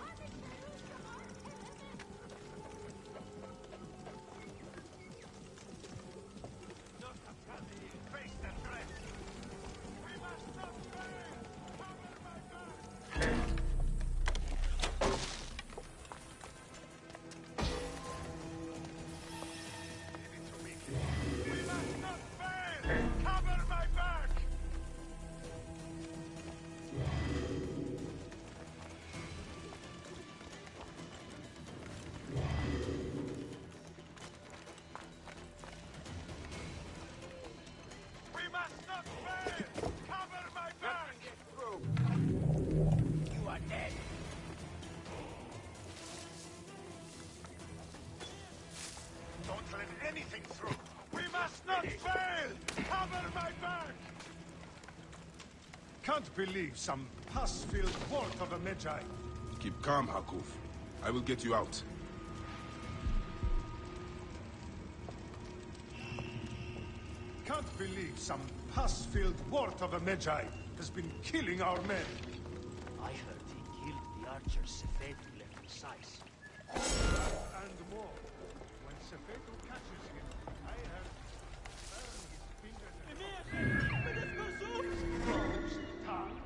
Can't believe some pus-filled wart of a Medjay. Keep calm, Hakuf. I will get you out. Can't believe some pus-filled wart of a Medjay has been killing our men. I heard he killed the archer Sefetu left in Sais. And more. When Sefetu catches him, I heard burn his fingers. Nose, tongue.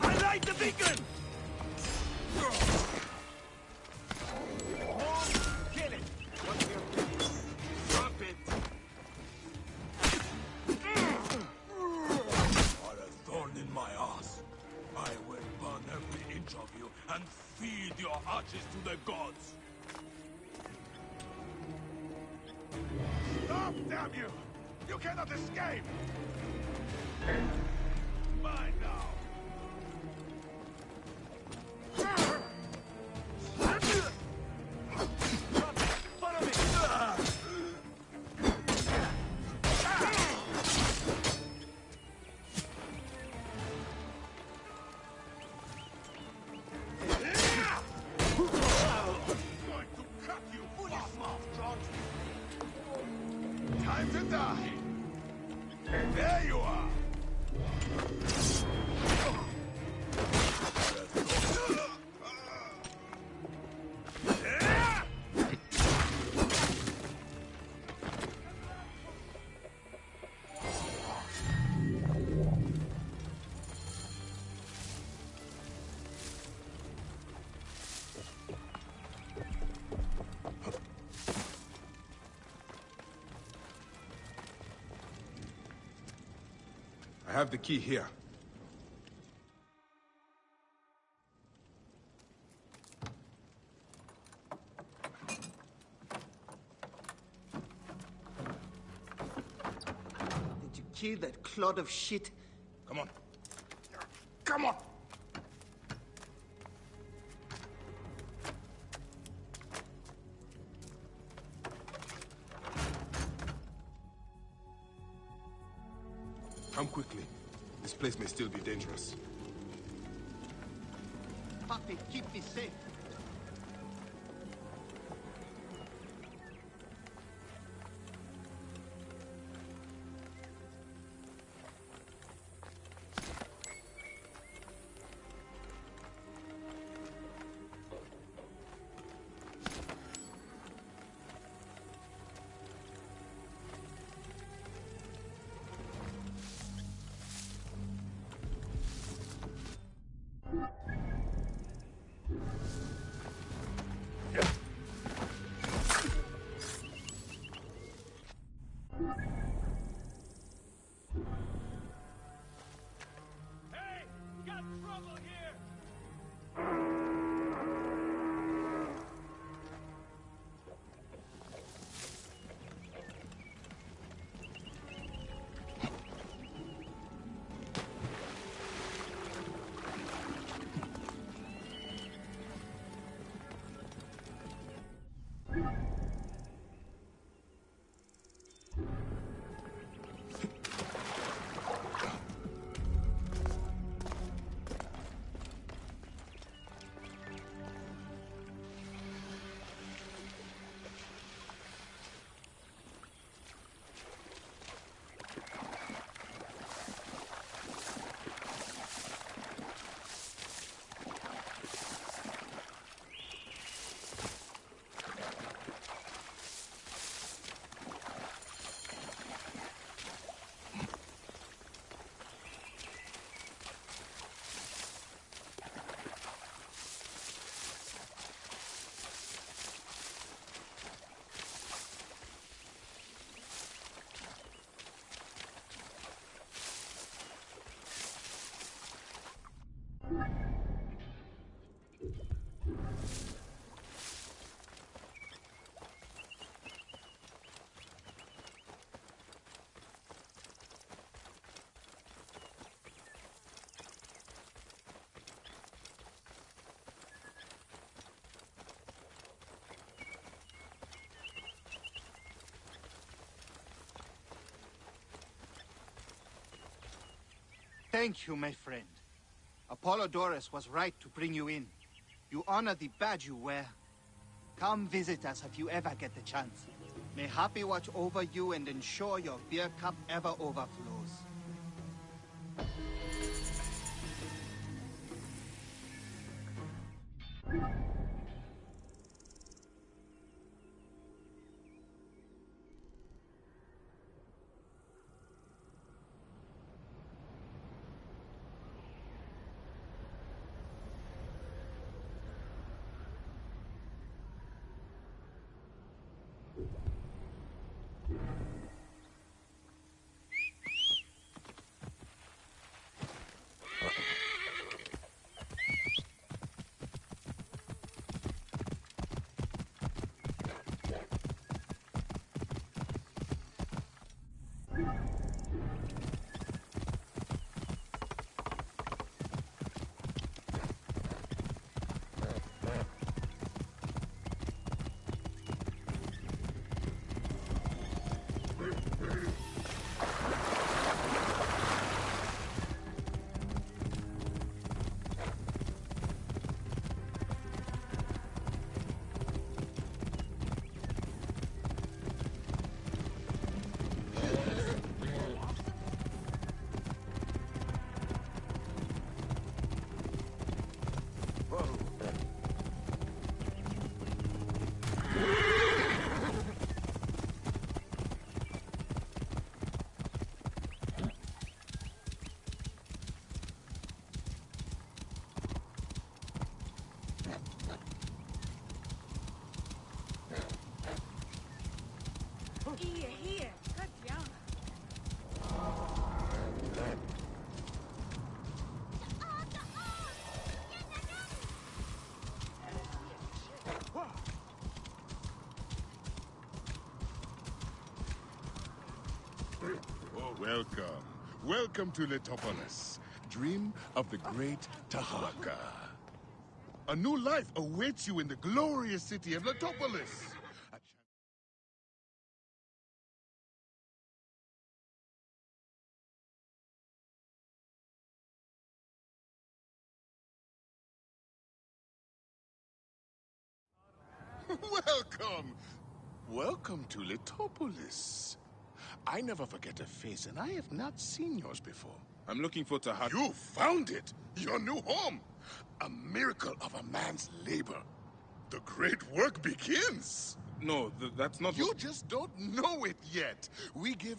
I light the beacon! Kill it! Drop it! Are a thorn in my ass. I will burn every inch of you and feed your ashes to the gods. Stop, damn you! You cannot escape! Mine now! Follow me! Going to cut you, fast-mouth John! Time to die! There you are! I have the key here. Did you kill that clod of shit? Come on. Come on! Come quickly. This place may still be dangerous. Papi, keep me safe. Thank you, my friend. Apollodorus was right to bring you in. You honor the badge you wear. Come visit us if you ever get the chance. May Happy watch over you and ensure your beer cup ever overflows. Here, cut down. Oh, welcome. Welcome to Letopolis, dream of the great Tahaka. A new life awaits you in the glorious city of Letopolis. Welcome! Welcome to Letopolis. I never forget a face, and I have not seen yours before. I'm looking for Tahaka. You found it! Your new home! A miracle of a man's labor. The great work begins! No, that's not... You just don't know it yet. We give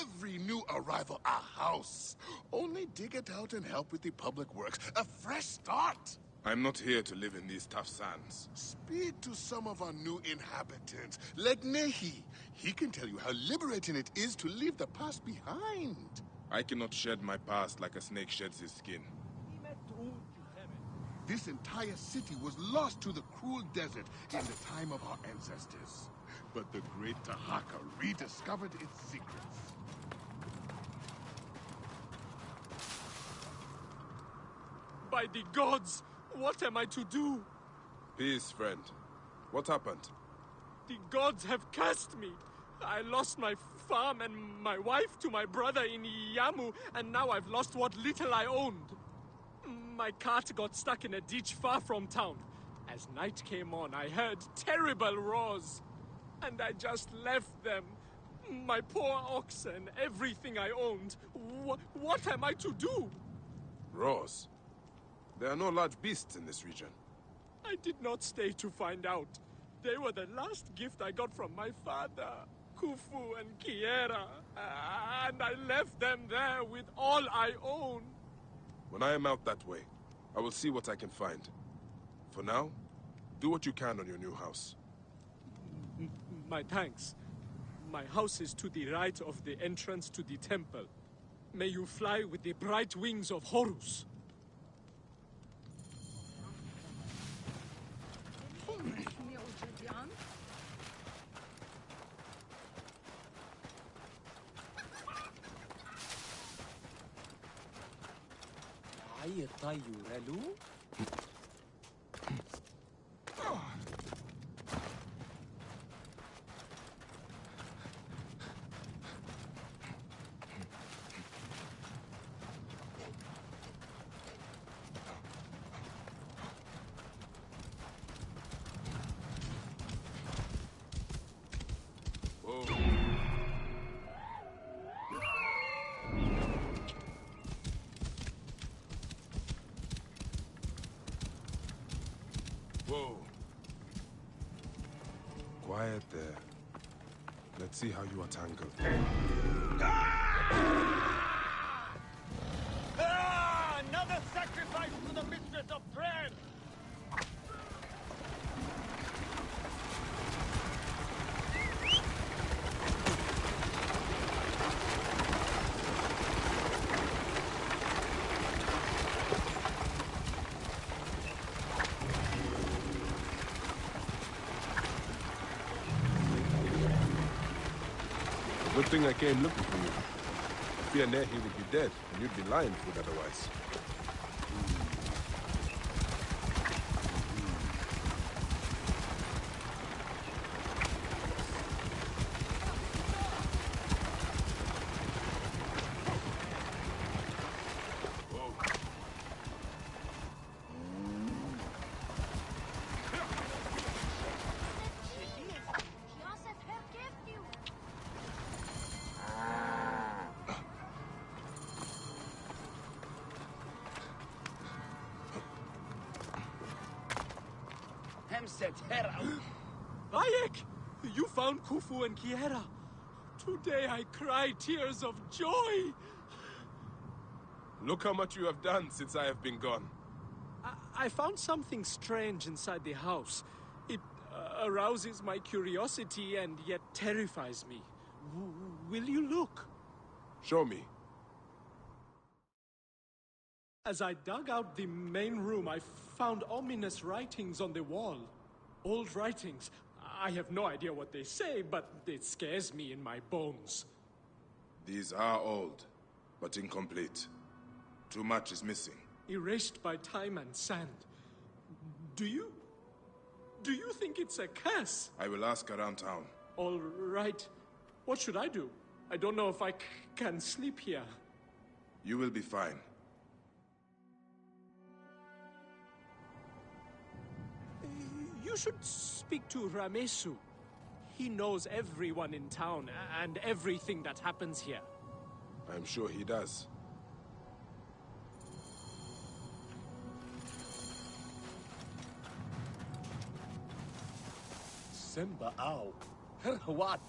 every new arrival a house. Only dig it out and help with the public works. A fresh start! I'm not here to live in these tough sands. Speak to some of our new inhabitants, like Nehi. He can tell you how liberating it is to leave the past behind. I cannot shed my past like a snake sheds his skin. This entire city was lost to the cruel desert in the time of our ancestors. But the great Tahaka rediscovered its secrets. By the gods! What am I to do? Peace, friend. What happened? The gods have cursed me. I lost my farm and my wife to my brother in Yamu, and now I've lost what little I owned. My cart got stuck in a ditch far from town. As night came on, I heard terrible roars, and I just left them. My poor oxen, everything I owned. What am I to do? Roars? There are no large beasts in this region. I did not stay to find out. They were the last gift I got from my father, Khufu and Kiera, and I left them there with all I own. When I am out that way, I will see what I can find. For now, do what you can on your new house. My thanks. My house is to the right of the entrance to the temple. May you fly with the bright wings of Horus. Whoa. Quiet there. Let's see how you are tangled. Another sacrifice to the mistress of Thran! Good thing I came looking for you. Fear Nehi would be dead, and you'd be lying food otherwise. Bayek! You found Khufu and Kiera. Today I cry tears of joy. Look how much you have done since I have been gone. I found something strange inside the house. It arouses my curiosity and yet terrifies me. Will you look? Show me. As I dug out the main room, I found ominous writings on the wall. Old writings. I have no idea what they say, but it scares me in my bones. These are old, but incomplete. Too much is missing. Erased by time and sand. Do you think it's a curse? I will ask around town. All right. What should I do? I don't know if I can sleep here. You will be fine. You should speak to Ramesu. He knows everyone in town and everything that happens here. I'm sure he does. Simba Ow. What?